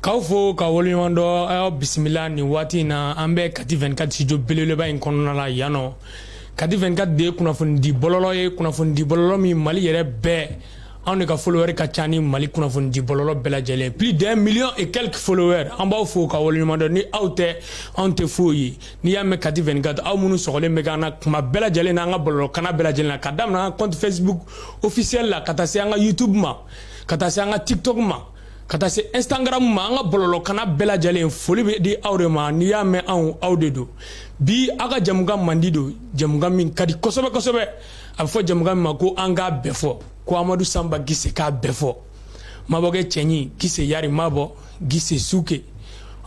K'aw fo ka waleɲuman dɔn aw bisimila nin waati in na an bɛ Kati 24 studio belebeleba in kɔnɔna la yan nɔ. Kati 24 de ye kunnafoni di bɔlɔlɔ ye, kunnafoni di bɔlɔlɔ min Mali yɛrɛ bɛɛ anw de ka followers ka ca ni Mali kunnafoni di bɔlɔlɔ bɛɛ lajɛlen. Plus d'1 million et quelques followers. An b'aw fo ka waleɲuman dɔn ni aw tɛ anw tɛ foyi ye. N'i y'a mɛn Kati 24 aw minnu sɔgɔlen bɛ k'an na kuma bɛɛ lajɛlen na an ka bɔlɔlɔ kana bɛɛ lajɛlen na ka daminɛ an ka compte Facebook officiel la ka taa se an ka YouTube ma ka taa se an ka TikTok ma ka taa se Instagram ma an ka bɔlɔlɔ kana bɛɛ lajɛlen foli bɛ di aw de ma n'i y'a mɛn aw de don. Bi aw ka jamukan man di don jamukan min ka di kosɛbɛ kosɛbɛ a bɛ fɔ jamukan min ma ko an k'a bɛɛ fɔ ko Amadu Sanba Gise k'a bɛɛ fɔ Mabɔkɛ Cɛɲi Gise Yari Mabɔ Gise Suke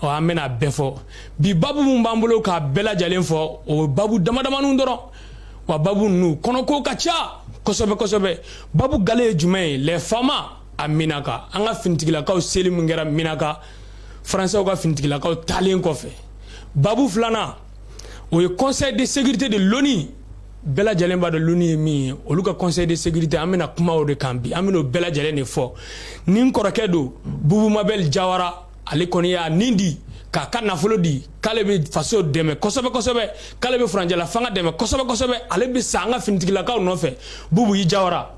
an bɛna bɛɛ fɔ bi babu min b'an bolo k'a bɛɛ lajɛlen fɔ o babu damadamanin dɔrɔn wa babu ninnu kɔnɔko ka ca kosɛbɛ kosɛbɛ babu gale ye jumɛn ye les femmes a Minaka an ka finitigilakaw seli min kɛra Minaka français ka finitigilakaw talen kɔfɛ babu filanan o ye conseil de sécurité de l'ONU bɛɛ lajɛlen b'a dɔn l'ONU ye min ye olu ka conseil de sécurité an bɛna kuma o de kan bi an bɛna o bɛɛ lajɛlen de fɔ ni n kɔrɔkɛ don Bubu Mabel Jawara ale kɔni y'a nin di k'a ka nafolo di k'ale bɛ faso dɛmɛ kosɛbɛ kosɛbɛ k'ale bɛ furancɛla fanga dɛmɛ kosɛbɛ kosɛbɛ ale bɛ sa an ka finitigilakaw nɔfɛ Bubu i Jawara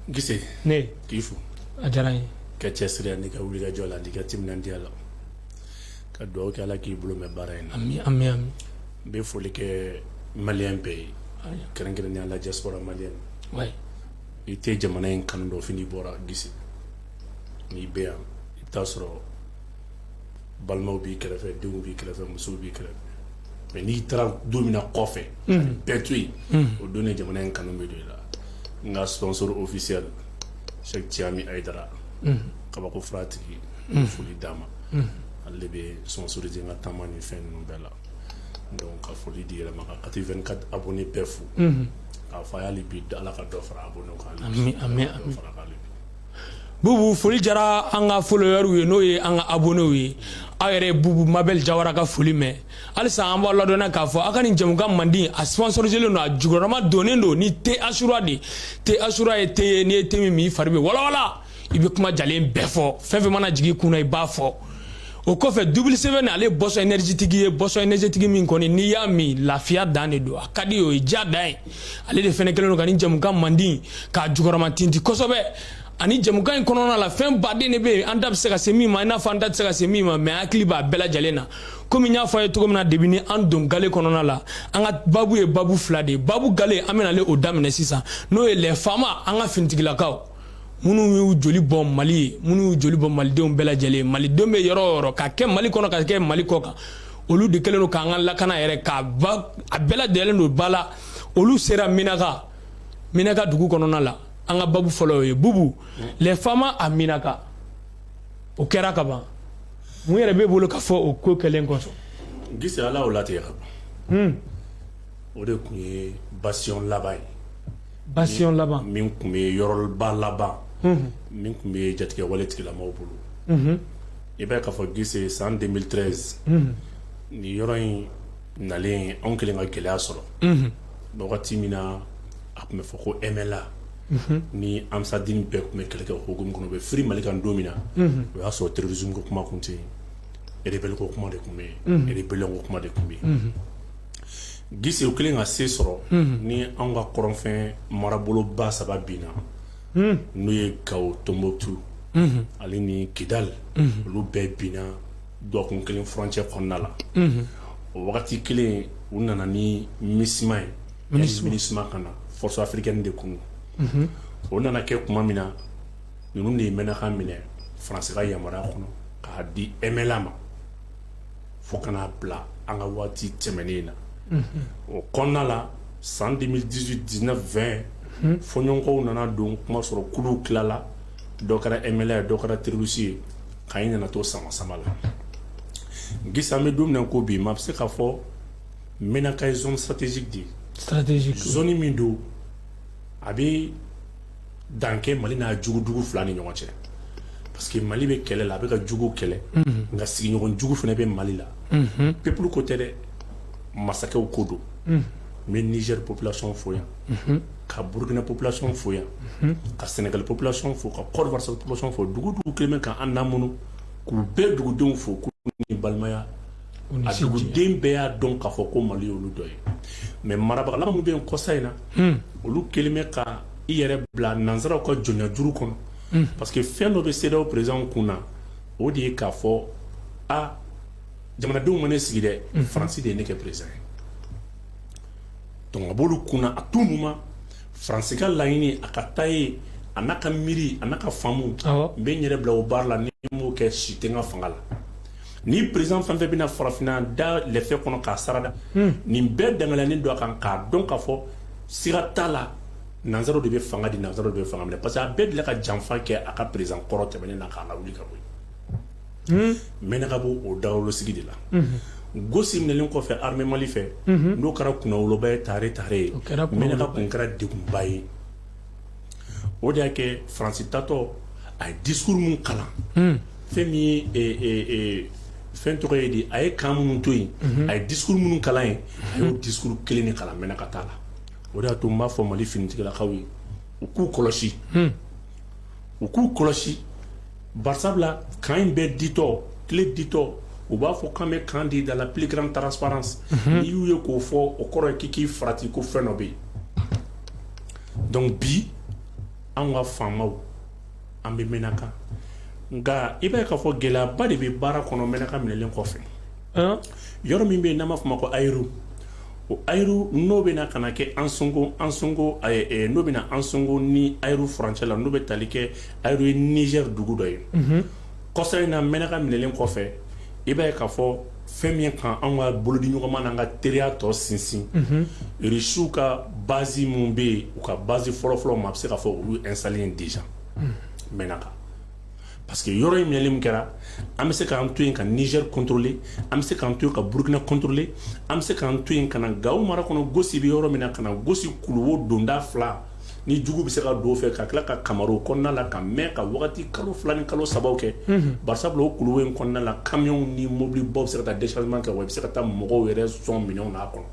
Gise ne k'i fo a diyara n ye ka cɛsiri n'i ka wulikajɔ la n'i ka timinandiya la ka dugawu kɛ Ala k'i bolo mɛn baara in na ami ami ami n bɛ foli kɛ maliyɛn bɛɛ ye kɛrɛnkɛrɛnnenya la diaspora maliyɛn i tɛ jamana in kanu dɔn fo n'i bɔra Gise n'i bɛ yan i bɛ taa sɔrɔ balimaw b'i kɛrɛfɛ denw b'i kɛrɛfɛ musow b'i kɛrɛfɛ mais n'i taara don min na kɔfɛ bɛɛ to yen o don de jamana in kanu bɛ don i la n ka sponsor officiel Cheikh Thiami Aidara kabako fura tigi foli d'a ma ale de bɛ sponsoriser n ka taama ni fɛn ninnu bɛɛ la donc ka foli di yɛrɛ ma ka Kati 24 abonnés bɛɛ fo k'a fɔ a y'ale bi Ala ka dɔ fara abonnés kan ami Bubu foli jara an ka followers ye n'o ye an ka abonnés ye aw yɛrɛ Bubu Mabel Jawara ka foli mɛn halisa an b'a ladɔnna k'a fɔ aw ka nin jamukan man di a sponsorisé don a jukɔrɔma donnen don ni te Asura de te Asura ye te ye n'i ye te min i fari bɛ walawala i bɛ kuma jalen bɛɛ fɔ fɛn fɛn mana jigin i kun na i b'a fɔ o kɔfɛ W7 ale boisson énergétique ye boisson énergétique min kɔni n'i y'a min lafiya dan de don a ka di o ye diya dan ye ale de fɛnɛ kɛlen don ka nin jamukan man di k'a jukɔrɔma tinti kosɛbɛ ani jamukan in kɔnɔna la fɛn baden de bɛ yen an da bɛ se ka se min ma i n'a fɔ an da tɛ se ka se min ma mais hakili b'a bɛɛ lajɛlen na komi n y'a fɔ a ye cogo min na depuis ni an don gale kɔnɔna la an ka babu ye babu fila de ye babu gale an bɛna ale o daminɛ sisan n'o ye les femmes an ka finitigilakaw minnu y'u joli bɔ Mali ye minnu y'u joli bɔ malidenw bɛɛ lajɛlen malidenw bɛ yɔrɔ o yɔrɔ ka kɛ Mali kɔnɔ ka kɛ Mali kɔ kan olu de kɛlen don k'an ka lakana yɛrɛ k'a ba a bɛɛ lajɛlen don ba la olu sera Minaka dugu kɔnɔna la an ka babu fɔlɔ ye Bubu les femmes à Minaka o kɛra ka ban mun yɛrɛ b'e bolo ka fɔ o ko kɛlen kɔsɔn Gise Ala o latigɛ ka ban o de tun ye bastion laban ye bastion laban min tun bɛ yɔrɔba laban min tun bɛ jatigɛ wale tigilamaw bolo i b'a ye k'a fɔ Gise san 2013 ni yɔrɔ in nalen anw kɛlen ka gɛlɛya sɔrɔ wagati min na a tun bɛ fɔ ko MLA ni amsadine bɛɛ tun bɛ kɛlɛ kɛ hukumu kɔnɔ u bɛ firi Mali kan don min na o y'a sɔrɔ terrorisme ko kuma tun tɛ yen rebelle ko kuma de tun bɛ yen rébellion ko kuma de tun bɛ yen Gise u kɛlen ka se sɔrɔ ni anw ka kɔrɔnfɛn maraboloba saba binna n'o ye Gao Tombouctou ale ni Kidal olu bɛɛ binna dɔgɔkun kelen frontière kɔnɔna la o wagati kelen u nana ni MINUSMA ye MINUSMA kana force africaine de kun o nana kɛ kuma min na ninnu de ye Menaka minɛ France ka yamaruya kɔnɔ k'a di MLA ma fo kana bila an ka waati tɛmɛnen na o kɔnɔna la san 2018 19 20 fɔɲɔgɔnkow nana don kuma sɔrɔ kuluw tilala dɔ kɛra MLA ye dɔ kɛra terroriste ye k'a yi nana to sama la Gise an bɛ don min na ko bi ma bɛ se k'a fɔ Menaka ye zone stratégique de ye zone min don a bɛ dan kɛ Mali n'a jugudugu fila ni ɲɔgɔn cɛ parce que Mali bɛ kɛlɛ la a bɛ ka jugu kɛlɛ nka sigiɲɔgɔn jugu fana bɛ Mali la peuple ko tɛ dɛ masakɛw ko don n bɛ Niger population fo yan ka Burkina population fo yan ka Sénégal population fo ka Côte d'Ivoire population fo dugu dugu kelen bɛ k'an lamunu k'u bɛɛ dugudenw fo k'u ni balimaya a duguden bɛɛ y'a dɔn k'a fɔ ko Mali y'olu dɔ ye mais marabagala minnu bɛ yen kɔsa in na olu kelen bɛ ka i yɛrɛ bila nanzaraw ka jɔnya juru kɔnɔ parce que fɛn dɔ bɛ CEDEAO président kun na o de ye k'a fɔ jamanadenw ma ne sigi dɛ Faransi de ye ne kɛ président ye donc a b'olu kunna à tout moment Faransi ka laɲini a ka taa ye a n'a ka miiri a n'a ka faamu n bɛ n yɛrɛ bila o baara la ni n m'o kɛ si tɛ n ka fanga la ni président fɛn fɛn bɛna farafinna da lɛfɛ kɔnɔ k'a sarada nin bɛɛ dangalani don a kan k'a dɔn k'a fɔ siga t'a la nanzaraw de bɛ fanga di nanzaraw de bɛ fanga minɛ parce que a bɛɛ delila ka janfa kɛ a ka président kɔrɔ tɛmɛnen na k'a lawuli ka bɔ yen n mɛnna ka bɔ o dawolosigi de la gosi minɛlen kɔfɛ armée Mali fɛ n'o kɛra kunnawoloba ye tare ye mɛnna ka kun kɛra degunba ye o de y'a kɛ Faransi tatɔ a ye discours mun kalan fɛn min ye fɛn tɔgɔ ye di a ye kan minnu to yen a ye discours minnu kalan yen a y'o discours kelen de kalan mɛnna ka taa la o de y'a to n b'a fɔ Mali finitigilakaw ye u k'u kɔlɔsi barisabula kan in bɛɛ ditɔ tile ditɔ u b'a fɔ k'an bɛ kan di dans la plus grande transparence n'i y'u ye k'o fɔ o kɔrɔ ye k'i k'i farati ko fɛn dɔ bɛ yen donc bi an ka faamaw an bɛ Menaka nka i b'a ye k'a fɔ gɛlɛyaba de bɛ baara kɔnɔ Menaka minɛlen kɔfɛ yɔrɔ min bɛ yen n'an b'a fɔ ma ko Ayiru o Ayiru n'o bɛna ka na kɛ n'o bɛna Ansongo ni Ayiru furancɛ la n'o bɛ tali kɛ Ayiru ye Niger dugu dɔ ye kɔsa in na Menaka minɛlen kɔfɛ i b'a ye k'a fɔ fɛn min kan an ka bolodi ɲɔgɔnma n'an ka teriya tɔ sinsin Rusiw ka base mun bɛ yen u ka base fɔlɔfɔlɔ ma a bɛ se k'a fɔ olu installé yen déjà Menaka parce que yɔrɔ in minɛli min kɛra an bɛ se k'an to yen ka Niger contrôler an bɛ se k'an to yen ka Burkina contrôler an bɛ se k'an to yen ka na Gawo mara kɔnɔ gosi bɛ yɔrɔ min na ka na gosi kuluwo donda fila ni jugu bɛ se ka don o fɛ ka tila ka Kamaru kɔnɔna la ka mɛn ka wagati kalo 2 ni kalo 3 kɛ barisabula o kuluwo in kɔnɔna la camion ni mobili baw bɛ se ka taa déchargement kɛ wa i bɛ se ka taa mɔgɔw yɛrɛ sɔn minɛnw n'a kɔnɔ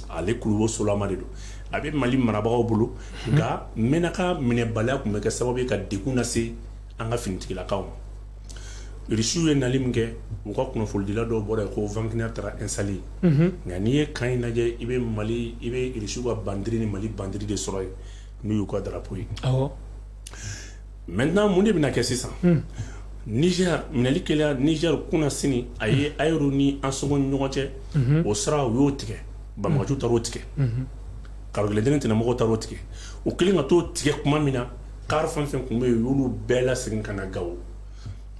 ale kuluwo solama de don a bɛ Mali marabagaw bolo nka Menaka minɛbaliya tun bɛ kɛ sababu ye ka degun lase an ka finitigilakaw ma Rusiw ye nali min kɛ u ka kunnafolidila dɔw bɔra yen ko Wagner taara installé nka n'i ye kan in lajɛ i bɛ Rusiw ka bandiri ni Mali bandiri de sɔrɔ yen n'u y'u ka drapeau ye maintenant mun de bɛna kɛ sisan Niger minɛli kɛla Niger kunna sini a ye Ayiru ni Ansongo ni ɲɔgɔn cɛ o sira u y'o tigɛ Banbaganciw taara o tigɛ Karogɛlɛdeni tɛnɛmɔgɔw taara o tigɛ u kɛlen ka t'o tigɛ tuma min na car fɛn fɛn tun bɛ yen u y'olu bɛɛ lasegin ka na Gawo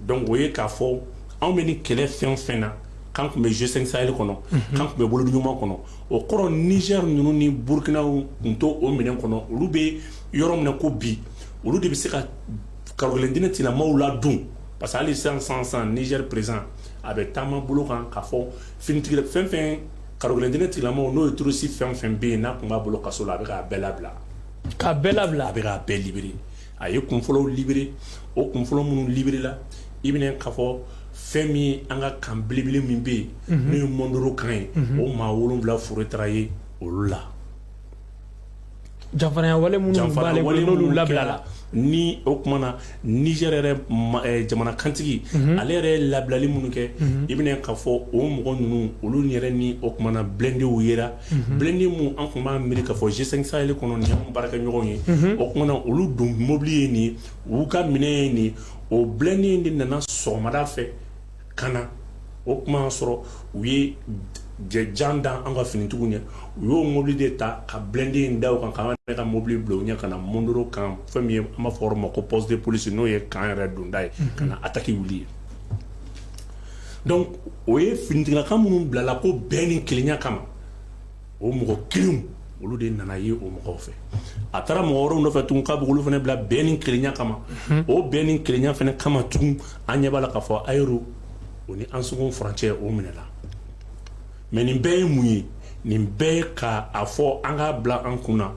donc o ye k'a fɔ anw bɛ ni kɛlɛ fɛn fɛn na k'an tun bɛ G5 Sahel kɔnɔ k'an tun bɛ bolodi ɲuman kɔnɔ o kɔrɔ Niger ninnu ni Burkina tun t'o minɛn kɔnɔ olu bɛ yɔrɔ min na ko bi olu de bɛ se ka Karogɛlɛdeni tɛnɛmaw ladon parce que hali sisan Niger président a bɛ taama bolo kan k'a fɔ finitigila fɛn fɛn Karogɛlɛdeni tɛnɛmaw n'o ye terroriste fɛn fɛn bɛ yen n'a tun b'a bolo kaso la a bɛ k'a bɛɛ labila a bɛ k'a bɛɛ libéré a ye kunfɔlɔw libéré o kunfɔlɔ minnu libéré la i bɛna k'a fɔ fɛn min ye an ka kan belebele min bɛ yen n'o ye Mondoro kan ye o maa 7 fure taara ye olu la janfaranya wale minnu b'ale bolo n'olu labilala ni o kuma na Niger yɛrɛ jamana kantigi ale yɛrɛ ye labilali minnu kɛ i bɛna k'a fɔ o mɔgɔ ninnu olu yɛrɛ ni o kuma na blindéw yera blindé mun an tun b'a miiri k'a fɔ G5 Sahel kɔnɔ ni an baarakɛɲɔgɔnw ye o kuma na olu don mobili ye nin u ka minɛn ye nin o blindé in de nana sɔgɔmada fɛ ka na o kuma y'a sɔrɔ u ye jan da an ka finitigiw ɲɛ u y'o mobili de ta ka blindé in da o kan k'an ka mobili bila u ɲɛ ka na Mondoro kan fɛn min ye an b'a fɔ o ma ko poste de police n'o ye kan yɛrɛ donda ye ka na attaque wuli ye donc o ye finitigilaka minnu bilala ko bɛn ni kelenya kama o mɔgɔ kelenw olu de nana ye o mɔgɔw fɛ a taara mɔgɔ wɛrɛw nɔfɛ tun k'a bɛ olu fana bila bɛn ni kelenya kama o bɛn ni kelenya fana kama tun an ɲɛ b'a la k'a fɔ Ayiru o ni Ansongo furancɛ o minɛla mais nin bɛɛ ye mun ye nin bɛɛ ye k'a fɔ an k'a bila an kunna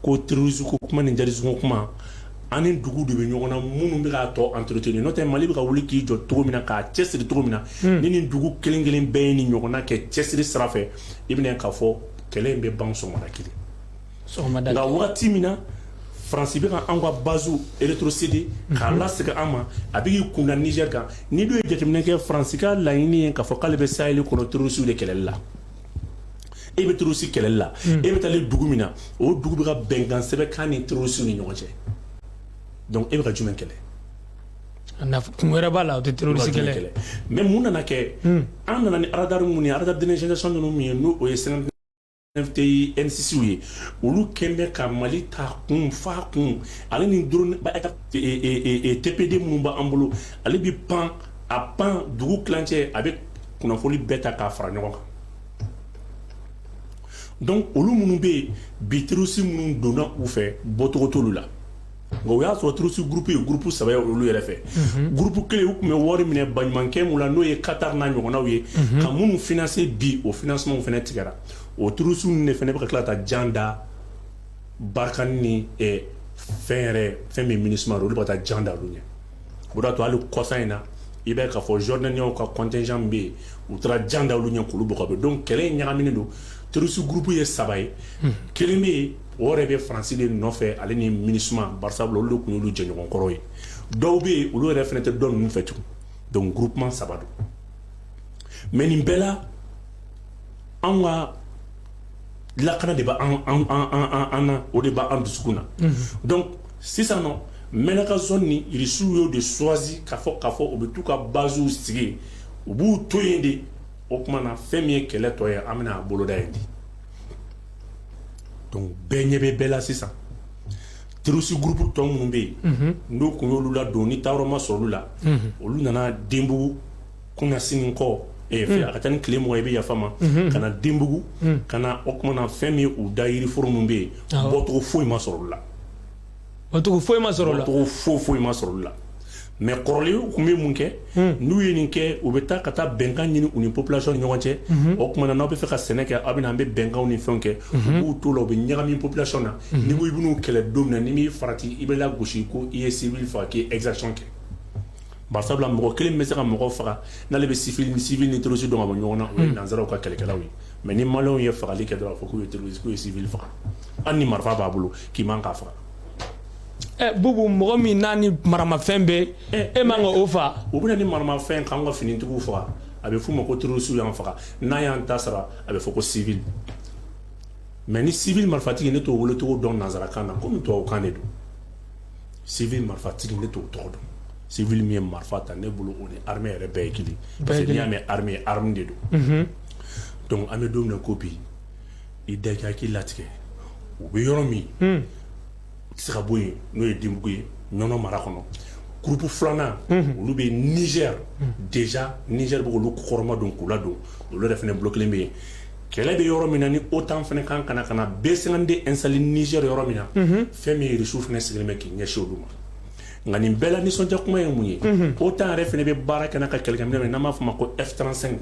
ko terrorisme ko kuma ni jihadisme kuma an ni dugu de bɛ ɲɔgɔn na minnu bɛ k'a tɔ entretenir n'o tɛ Mali bɛ ka wuli k'i jɔ cogo min na k'a cɛsiri cogo min na ni nin dugu kelen kelen bɛɛ ye nin ɲɔgɔnna kɛ cɛsiri sira fɛ i bɛna k'a fɔ kɛlɛ in bɛ ban sɔgɔmada kelen nka wagati min na France bɛ ka an ka base rétrocédé k'a lasegin an ma a bɛ k'i kunda Niger kan ni dun ye jateminɛ kɛ France ka laɲini ye k'a fɔ k'ale bɛ Sahel kɔnɔ terroristes de kɛlɛli la e bɛ terroriste kɛlɛli la e bɛ taalen dugu min na o dugu bɛ ka bɛnkan sɛbɛn k'an ni terroriste ni ɲɔgɔn cɛ donc e bɛ ka jumɛn kɛlɛ kun wɛrɛ b'a la o tɛ terroriste kɛlɛ mais mun nana kɛ an nana ni radar mun ye radar de génération ninnu min ye n'o ye 59 TI N6 ye olu kɛn bɛ ka Mali ta kun fa kun ale ni drone TPD minnu b'an bolo ale bi pan a pan dugu kilancɛ a bɛ kunnafoni bɛɛ ta k'a fara ɲɔgɔn kan donc olu minnu bɛ yen bi terroriste minnu donna u fɛ bɔcogo t'olu la nka o y'a sɔrɔ terroriste groupe ye groupe saba ye olu yɛrɛ fɛ groupe kelen u tun bɛ wari minɛ baɲumankɛ mun la n'o ye Qatar n'a ɲɔgɔnnaw ye ka minnu financer bi o financement fana tigɛra o terroriste ninnu de fana bɛ ka tila ka jan da Barkhane ni fɛn min MINUSMA olu bɛ ka taa jan da olu ɲɛ o de y'a to hali kɔsan in na i b'a ye k'a fɔ Jordaniens ka contingent bɛ yen u taara jan da olu ɲɛ k'olu bɔ ka bɔ donc kɛlɛ in ɲagaminen don terroriste groupe ye saba ye kelen bɛ yen o yɛrɛ bɛ Faransi de nɔfɛ ale ni MINUSMA barisabula olu de tun y'olu jɛɲɔgɔn kɔrɔ ye dɔw bɛ yen olu yɛrɛ fana tɛ dɔ ninnu fɛ tugun donc groupement saba don mais nin bɛɛ la anw ka lakana de bɛ an na o de b'an dusukun na donc sisan nɔ Menaka zone ni irisiw y'o de choisi k'a fɔ u bɛ t'u ka basew sigi u b'u to yen de o tuma na fɛn min ye kɛlɛ tɔ ye an bɛna a boloda yen de donc bɛɛ ɲɛ bɛ bɛɛ la sisan terroriste groupe tɔ minnu bɛ yen n'u kun y'olu ladon ni taayɔrɔ ma sɔrɔ olu la olu nana Denbugu kunna sini kɔ a ka taa ni tile mɔgɔ i bɛ yafa ma ka na Denbugu ka na o tuma na fɛn min u da yiriforo minnu bɛ yen bɔcogo foyi ma sɔrɔ olu la bɔcogo foyi ma sɔrɔ olu la bɔcogo foyi ma sɔrɔ olu la mais kɔrɔlenw tun bɛ mun kɛ n'u ye nin kɛ u bɛ taa ka taa bɛnkan ɲini u ni population ni ɲɔgɔn cɛ o tuma na n'aw bɛ fɛ ka sɛnɛ kɛ aw bɛ na an bɛ bɛnkanw ni fɛnw kɛ u b'u to la u bɛ ɲagami population na ni ko i bɛ n'u kɛlɛ don min na ni m'i farati i bɛ lagosi ko i ye civil faga k'i ye exaction kɛ barisabula mɔgɔ kelen bɛ se ka mɔgɔ faga n'ale bɛ civil ni terroriste dɔn ka bɔ ɲɔgɔn na o ye nanzaraw ka kɛlɛkɛlaw ye mais ni maliyɛnw ye fagali kɛ dɔrɔn a fɔ k'u ye terroriste k'u ye civil faga hali ni marifa b'a bolo k'i man k'a faga. Bubu mɔgɔ min n'a ni maramafɛn bɛ e man ka o faga u bɛna ni maramafɛn k'an ka finitigiw faga a bɛ f'u ma ko terroriste y'an faga n'a y'an ta sara a bɛ fɔ ko civil mais ni civil marifatigi ne t'o wele cogo dɔn nanzarakan na komi tubabukan de don civil marifatigi ne t'o tɔgɔ dɔn civil min ye marifa ta ne bolo o ni armée yɛrɛ bɛɛ ye kelen parce que n'i y'a mɛn armée arme de don donc an bɛ don min na ko bi i da i k'i latigɛ u bɛ yɔrɔ min se ka bɔ yen n'o ye Denbugu ye Nɔnɔ mara kɔnɔ groupe filanan olu bɛ Niger déjà Niger bɛ k'olu kɔrɔma don k'u ladon olu yɛrɛ fana bloqué bɛ yen kɛlɛ bɛ yɔrɔ min na ni OTAN fana kan ka na ka na B52 installé Niger yɔrɔ min na fɛn min ye Irisiw fana sigilen bɛ k'i ɲɛsin olu ma nka nin bɛɛ la nisɔndiya kuma ye mun ye OTAN yɛrɛ fana bɛ baara kɛ n'a ka kɛlɛkɛminɛ min n'an b'a fɔ o ma ko F35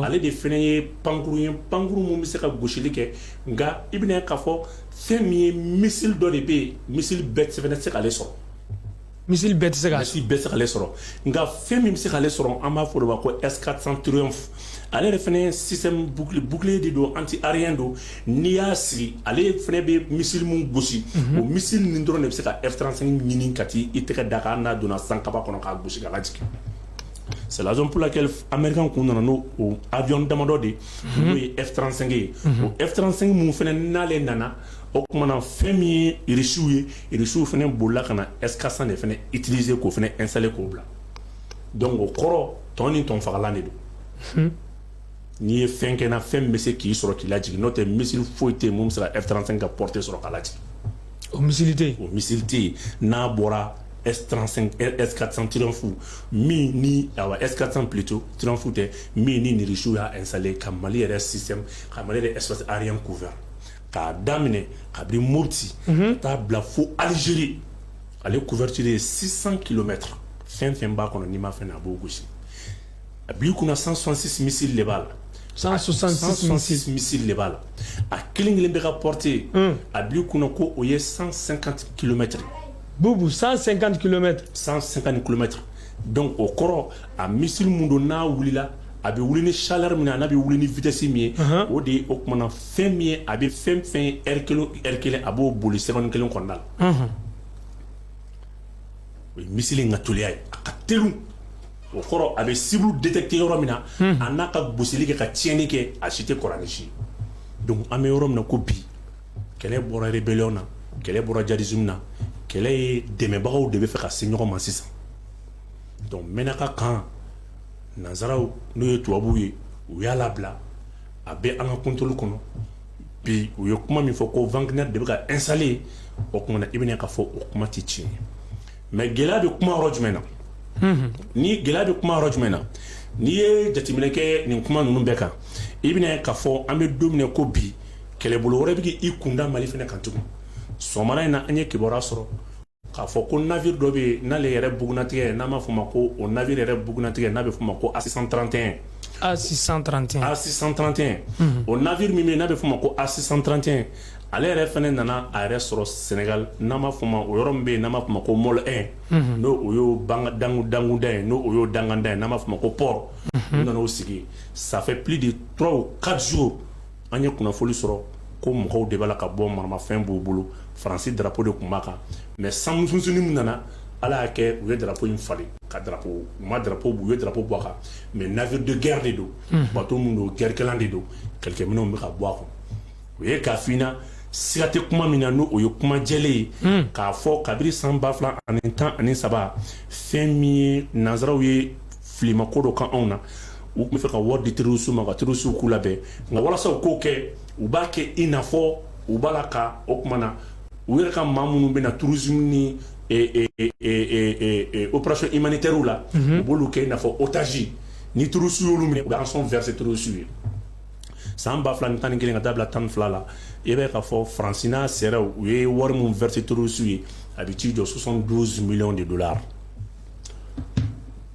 ale de fana ye pankuru ye pankuru mun bɛ se ka gosili kɛ nka i bɛna ye k'a fɔ fɛn min ye missile dɔ de bɛ yen missile bɛɛ tɛ se k'ale sɔrɔ missile bɛɛ tɛ se k'ale sɔrɔ nka fɛn min bɛ se k'ale sɔrɔ an b'a fɔ o ma ko S400 Triumph ale yɛrɛ fana ye système bouclier de don anti aérien don n'i y'a sigi ale fana bɛ missile mun gosi o missile nin dɔrɔn de bɛ se ka F35 ɲini ka t'i tɛgɛ da k'a n'a donna san kaba kɔnɔ k'a gosi k'a lajigin c'est la raison pour laquelle américain kun nana n'o avion damadɔ de n'o ye F35 ye o F35 mun fana n'ale nana o tuma na fɛn min ye Irisiw fana bolila ka na S400 de fana utiliser k'o fana installer k'o bila donc o kɔrɔ tɔn ni tɔnfagalan de don n'i ye fɛn kɛ na fɛn bɛ se k'i sɔrɔ k'i lajigin n'o tɛ missile foyi tɛ yen mun bɛ se ka F35 ka portée sɔrɔ k'a lajigin o missile tɛ yen o missile tɛ yen n'a bɔra S35 S400 Triumph min ni S400 plutôt Triumph tɛ min ni Irisiw y'a installé ka Mali yɛrɛ système ka Mali yɛrɛ espace aérien couvert k'a daminɛ kabini Mopti ka taa bila fo Algérie ale couverture ye 600 km fɛn b'a kɔnɔ n'i ma fɛn na a b'o gosi a b'i kunna 166 missiles de b'a la 166 missiles de b'a la a kelen bɛ ka portée a b'i kunna ko o ye 150 km Bubu 150 km 150 km donc o kɔrɔ a missile mun don n'a wulila a bɛ wuli ni chaleur min ye a n'a bɛ wuli ni vitesse min ye o de ye o kumana fɛn min ye a bɛ fɛn ye heure kelen a b'o boli seconde kelen kɔnɔna la o ye missile in ka toliya ye a ka telu o kɔrɔ a bɛ cible détecté yɔrɔ min na a n'a ka gosili kɛ ka tiɲɛni kɛ a si tɛ kɔrɔ ni si donc an bɛ yɔrɔ min na ko bi kɛlɛ bɔra rébellion na kɛlɛ bɔra djihadisme na kɛlɛ ye dɛmɛbagaw de bɛ fɛ ka se ɲɔgɔn ma sisan donc mɛnaka kan nanzaraw n'o ye tubabuw ye u y'a labila a bɛ an ka contrôle kɔnɔ bi u ye kuma min fɔ ko Wagner de bɛ ka installer o kuma na i bɛna ka fɔ o kuma tɛ tiɲɛ mais gɛlɛya bɛ kuma yɔrɔ jumɛn na ni gɛlɛya bɛ kuma yɔrɔ jumɛn na n'i ye jateminɛ kɛ nin kuma ninnu bɛɛ kan i bɛna ka fɔ an bɛ don min na ko bi kɛlɛbolo wɛrɛ bɛ k'i kunda Mali fana kan tugun sɔgɔmada in na an ye kibaruya sɔrɔ k'a fɔ ko navire dɔ bɛ yen n'ale yɛrɛ bugunatigɛ n'a b'a fɔ ma ko o navire yɛrɛ bugunatigɛ n'a bɛ fɔ ma ko A631 A631 o navire min bɛ yen n'a bɛ fɔ ma ko A631 ale yɛrɛ fana nana a yɛrɛ sɔrɔ Sénégal n'an b'a fɔ ma o yɔrɔ min bɛ yen n'an b'a fɔ ma ko Môle 1 n'o o y'o danguda ye n'o o y'o danganda ye n'an b'a fɔ ma ko port u nana o sigi ça fait plus de 3 ou 4 jours an ye kunnafoni sɔrɔ ko mɔgɔw de b'a la ka bɔ maramafɛn b'u bolo Faransi drapeau de tun b'a kan mais sanmusunsunni min nana ala y'a kɛ u ye drapeau in falen ka drapeau u ma drapeau u ye drapeau bɔ a kan mais navire de guerre de don bateau min don guerrekɛlan de don kɛlɛkɛminɛnw bɛ ka bɔ a kɔnɔ u ye k'a f'i ɲɛna siga tɛ kuma min na n'o o ye kuma jɛlen ye k'a fɔ kabini san 2013 fɛn min ye nanzaraw ye filimako dɔ kan anw na u tun bɛ fɛ ka wari di terroriste ma ka terroriste k'u labɛn nka walasa u k'o kɛ u b'a kɛ i n'a fɔ u b'a la ka o kuma na u yɛrɛ ka maa minnu bɛ na tourisme ni opération humanitaire la u b'olu kɛ i n'a fɔ otage ni terroriste y'olu minɛ u bɛ rançon verser terroriste ye san 2011 ka taa bila 12 la i bɛ ka fɔ Faransi n'a sɛrɛw u ye wari min verser terroriste ye a bɛ t'i jɔ 72 millions de dollars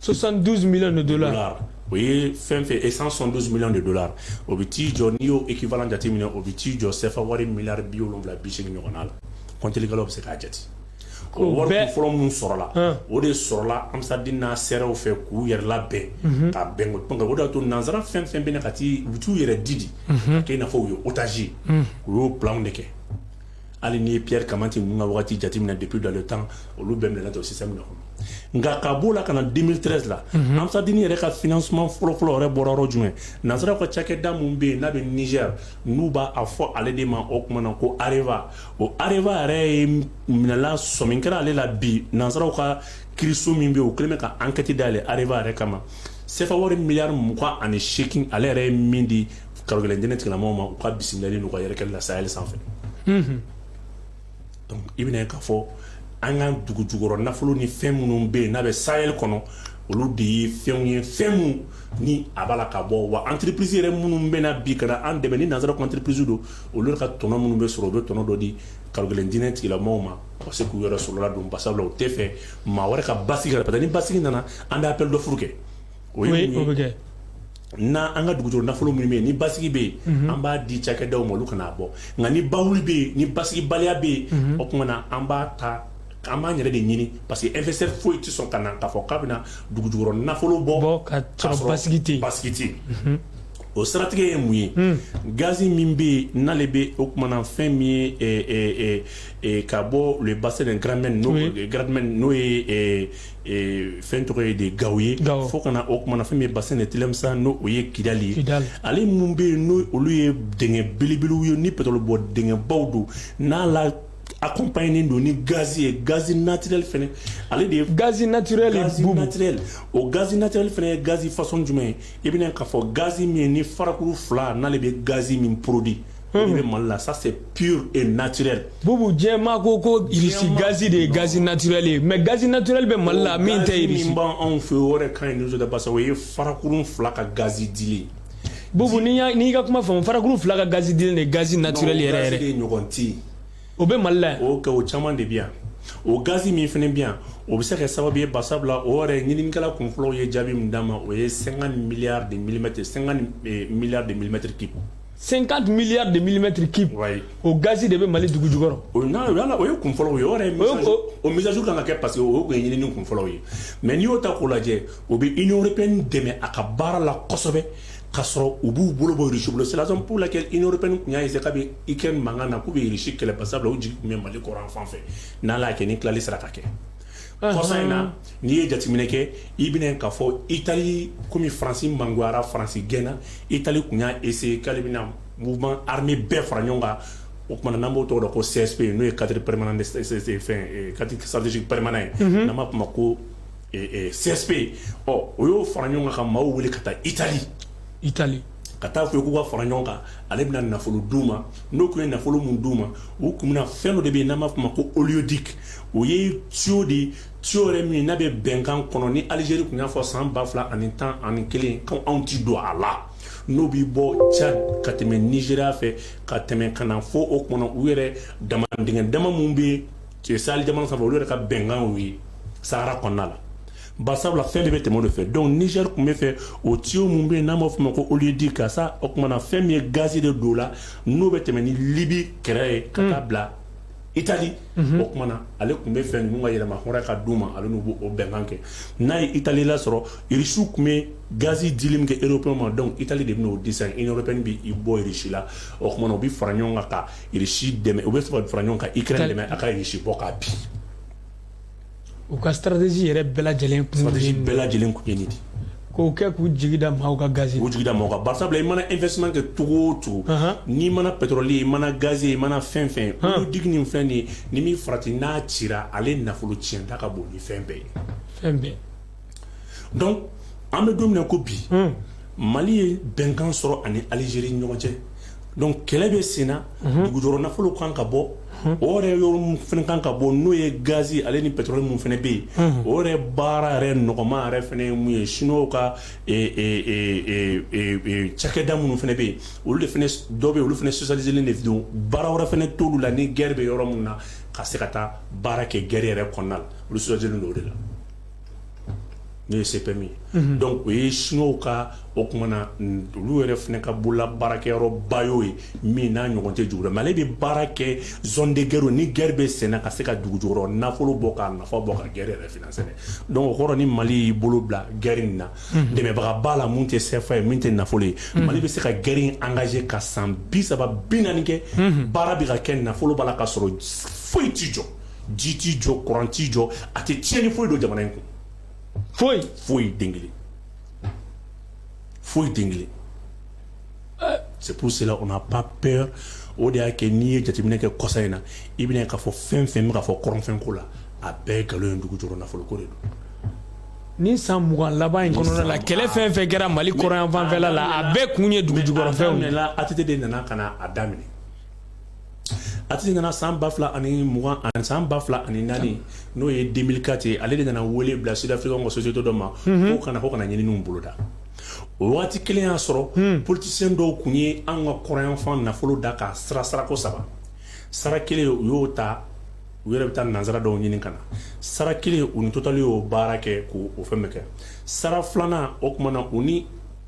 72 millions de dollars o ye fɛn fɛn 172 millions de dollars o bɛ t'i jɔ n'i y'o équivalent jateminɛ o bɛ t'i jɔ CFA wari miliyari 70 ɲɔgɔnna la kɔntilikɛlaw bɛ se k'a jate o wari kun fɔlɔ min sɔrɔla o de sɔrɔla ambassade n'a sɛrɛw fɛ k'u yɛrɛ labɛn ka bɛn o de y'a to nanzara fɛn fɛn bɛ na ka ti u bɛ t'u yɛrɛ di ka kɛ i n'a fɔ u ye otage u y'o plan de kɛ hali n'i ye Pierre Kamanti ninnu ka wagati jateminɛ depuis dans le temps olu bɛɛ minɛna ten o système de kɔnɔ nka ka b'o la ka na 2013 la ambassade yɛrɛ ka financement fɔlɔfɔlɔ yɛrɛ bɔra yɔrɔ jumɛn nanzaraw ka cakɛda min bɛ yen n'a bɛ Niger n'u b'a fɔ ale de ma o kuma na ko Areva o Areva yɛrɛ ye minɛla sɔmin kɛra ale la bi nanzaraw ka kiiriso min bɛ yen o kɛlen bɛ ka enquête dayɛlɛ Areva yɛrɛ kama CFA wari miliyari 28 ale yɛrɛ ye min di karogɛlɛdinɛ tigilamɔgɔw ma u ka bisimilali n'u ka yɛrɛkɛli la Sahel sanfɛ donc i bɛna k'a fɔ an ka dugu jukɔrɔ nafolo ni fɛn minnu bɛ yen n'a bɛ Sahel kɔnɔ olu de ye fɛnw ye fɛn min ni a b'a la ka bɔ wa entreprise yɛrɛ minnu bɛ na bi ka na an dɛmɛ ni nanzara ko entreprise don olu ka tɔnɔ minnu bɛ sɔrɔ u bɛ tɔnɔ dɔ di karogɛlɛdinɛ tigilamɔgɔw ma ka se k'u yɛrɛ sɔrɔla don basabula u tɛ fɛ maa wɛrɛ ka basigi parce que ni basigi nana an bɛ appel d'offre kɛ o ye mun ye na an ka dugujɔ nafolo minnu bɛ yen ni basigi bɛ yen an b'a di cakɛdaw ma olu kana bɔ nka ni bawuli bɛ yen ni basigibaliya bɛ yen o tuma na an b'a ta an b'an yɛrɛ de ɲini parce que investisseur foyi tɛ sɔn ka na k'a fɔ k'a bɛna dugujukɔrɔ nafolo bɔ ka sɔrɔ basigi tɛ yen basigi tɛ yen o siratigɛ ye mun ye gazi min bɛ yen n'ale bɛ o kumana fɛn min ye ka bɔ le bassin de Grameen n'o ye fɛn tɔgɔ ye de Gawo ye fo ka na o kumana fɛn min ye bassin de Tilemsa n'o ye Kidali ye ale mun bɛ yen n'o olu ye dingɛ belebelew ye ni pétrole bɔ dingɛbaw don n'a la accompagné don ni gaz ye gaz naturel fɛnɛ ale de ye gaz naturel o gaz naturel fɛnɛ ye gaz façon jumɛn ye i bɛna k'a fɔ gaz min ye ni farakuru fila n'ale bɛ gaz min produit o de bɛ Mali la ça c'est pur et naturel. Bubu jɛma ko irisi gaz de ye gaz naturel ye mais gaz naturel bɛ Mali la min tɛ irisi min b'anw fɛ o yɛrɛ ka ɲi ni de parce que o ye farakuru fila ka gaz dili. Bubu n'i ka kuma faamu farakuru fila ka gaz dili de gaz naturel yɛrɛ yɛrɛ. gaz de ɲɔgɔn tɛ yen. o bɛ Mali la o caman de bɛ yan o gazi min fana bɛ yan o bɛ se ka kɛ sababu ye basabula o yɛrɛ ɲininikɛla kunfɔlɔw ye jaabi min d'a ma o ye 50 milliards de millimètres 50 milliards de millimètres cubes 50 milliards de millimètres cubes o gazi de bɛ Mali dugu jukɔrɔ o ye kunfɔlɔw ye o yɛrɛ o mise à jour kan ka kɛ parce que o ye ɲinini kunfɔlɔw ye mais n'i y'o ta k'o lajɛ o bɛ Union européenne dɛmɛ a ka baara la kosɛbɛ k'a sɔrɔ u b'u bolo bɔ Russie bolo c'est la raison pour laquelle Union européenne tun y'a essayé k'a bɛ Ukraine mankan na k'u bɛ Russie kɛlɛ basabula o jigi tun bɛ Mali kɔrɔ an fan fɛ n'Ala y'a kɛ ni tilali sera ka kɛ kɔsa in na n'i ye jateminɛ kɛ i bɛna k'a fɔ Italie komi Faransi mangoyara Faransi gɛnna Italie kun y'a essayer k'ale bɛna mouvement armé bɛɛ fara ɲɔgɔn kan o kumana n'an b'o tɔgɔ dɔn ko CSP n'o ye cadre permanent de fɛn cadre stratégique permanent ye n'an b'a fɔ ma ko CSP o y'o fara ɲɔgɔn kan ka maaw wele ka taa Italie ka taa fɔ k'u ka fara ɲɔgɔn kan ale bɛna nafolo d'u ma n'o kun ye nafolo mun d'u ma u kun bɛna fɛn dɔ de bɛ yen n'an b'a fɔ ma ko oléoduc o ye tuyau de ye tuyau yɛrɛ min n'a bɛ bɛnkan kɔnɔ ni Algérie kun y'a fɔ san 2011 k'anw ti don a la n'o b'i bɔ Tchad ka tɛmɛ Nigéria fɛ ka tɛmɛ ka na fɔ o kɔnɔ u yɛrɛ dingɛ dama mun bɛ Sahel jamana sanfɛ olu yɛrɛ ka bɛnkan y'o ye Sahara kɔnɔna la basabula fɛn de bɛ tɛmɛ o de fɛ donc Niger kun bɛ fɛ o tuyau mun bɛ yen n'an b'a fɔ ma ko oléoduc ka sa o kumana fɛn min ye gazi de don la n'o bɛ tɛmɛ ni Libye kɛrɛ ye ka taa bila Italie o kumana ale kun bɛ fɛn ninnu ka yɛlɛma hɔrɔnya ka d'u ma ale n'u b'o bɛnkan kɛ n'a ye Italie lasɔrɔ Russe kun bɛ gazi dili min kɛ Européen ma donc Italie de bɛ n'o di sisan Union européenne bɛ i bɔ Russie la o kumana u bɛ fara ɲɔgɔn kan ka Russie dɛmɛ u bɛ fara ɲɔgɔn kan Ukraine dɛmɛ a ka Russie bɔ k'a bin u ka stratégie yɛrɛ bɛɛ lajɛlen kun ye nin de k'o kɛ k'u jigi da maaw ka gazi u jigi da maaw kan barisabula i mana investissement kɛ cogo o cogo n'i mana pétrole ye i mana gaz ye i mana fɛn fɛn oléoduc nin filɛ nin ye ni min farati n'a cira ale nafolo tiɲɛta ka bon ni fɛn bɛɛ ye donc an bɛ don min na ko bi Mali ye bɛnkan sɔrɔ ani Algérie ni ɲɔgɔn cɛ donc kɛlɛ bɛ sen na dugujɔrɔ nafolo kan ka bɔ o yɛrɛ yɔrɔ mun fɛnɛ kan ka bɔ n'o ye gazi ale ni pétrole mun fɛnɛ bɛ yen o yɛrɛ baara yɛrɛ nɔgɔma yɛrɛ fɛnɛ ye mun ye chinois ka cakɛda minnu fɛnɛ bɛ yen olu de fɛnɛ dɔ bɛ yen olu fɛnɛ socialiselen de don baara wɛrɛ fɛnɛ t'olu la ni guerre bɛ yɔrɔ mun na ka se ka taa baara kɛ guerre yɛrɛ kɔnɔna la olu socialiselen don o de la n'o ye CPM ye donc o ye chinois ka o kumana olu yɛrɛ fɛnɛ ka bolola baarakɛyɔrɔ ba y'o ye min n'a ɲɔgɔn tɛ jugu la mais ale bɛ baara kɛ zone de guerre ni guerre bɛ sen na ka se ka dugu jukɔrɔ nafolo bɔ ka nafa bɔ ka guerre yɛrɛ financer donc o kɔrɔ ni Mali y'i bolo bila guerre in na dɛmɛbaga ba la mun tɛ CFA ye min tɛ nafolo ye Mali bɛ se ka guerre in engager ka san 30 40 kɛ baara bɛ ka kɛ nafolo b'a la ka sɔrɔ foyi t'i jɔ ji t'i jɔ courant t'i jɔ a tɛ tiɲɛni foyi don jamana in kun foyi den kelen c'est pour cela on n'a pas peur o de y'a kɛ n'i ye jateminɛ kɛ kɔsa in na i bɛna k'a fɔ fɛn fɛn bɛ ka fɔ kɔrɔnfɛnko la a bɛɛ ye nkalon ye dugu jukɔrɔ nafoloko de don ni san 20 laban in kɔnɔna la kɛlɛ fɛn fɛn kɛra Mali kɔrɔn fanfɛla la a bɛɛ kun ye dugu jukɔrɔ fɛnw ye ATT de nana ka na a daminɛ ATT nana san 2020 ani san 2004 n'o ye 2004 ye ale de nana wele bila Sud-Africains ka société dɔ ma ko kana ɲininiw boloda o waati kelen y'a sɔrɔ politiciens dɔw kun ye an ka kɔrɔnyanfan nafolo da ka sarako 3 sara kelen u y'o ta u yɛrɛ bɛ taa nanzara dɔw ɲini ka na sara kelen u ni Total y'o baara kɛ k'o fɛn bɛɛ kɛ sara filanan o kumana u ni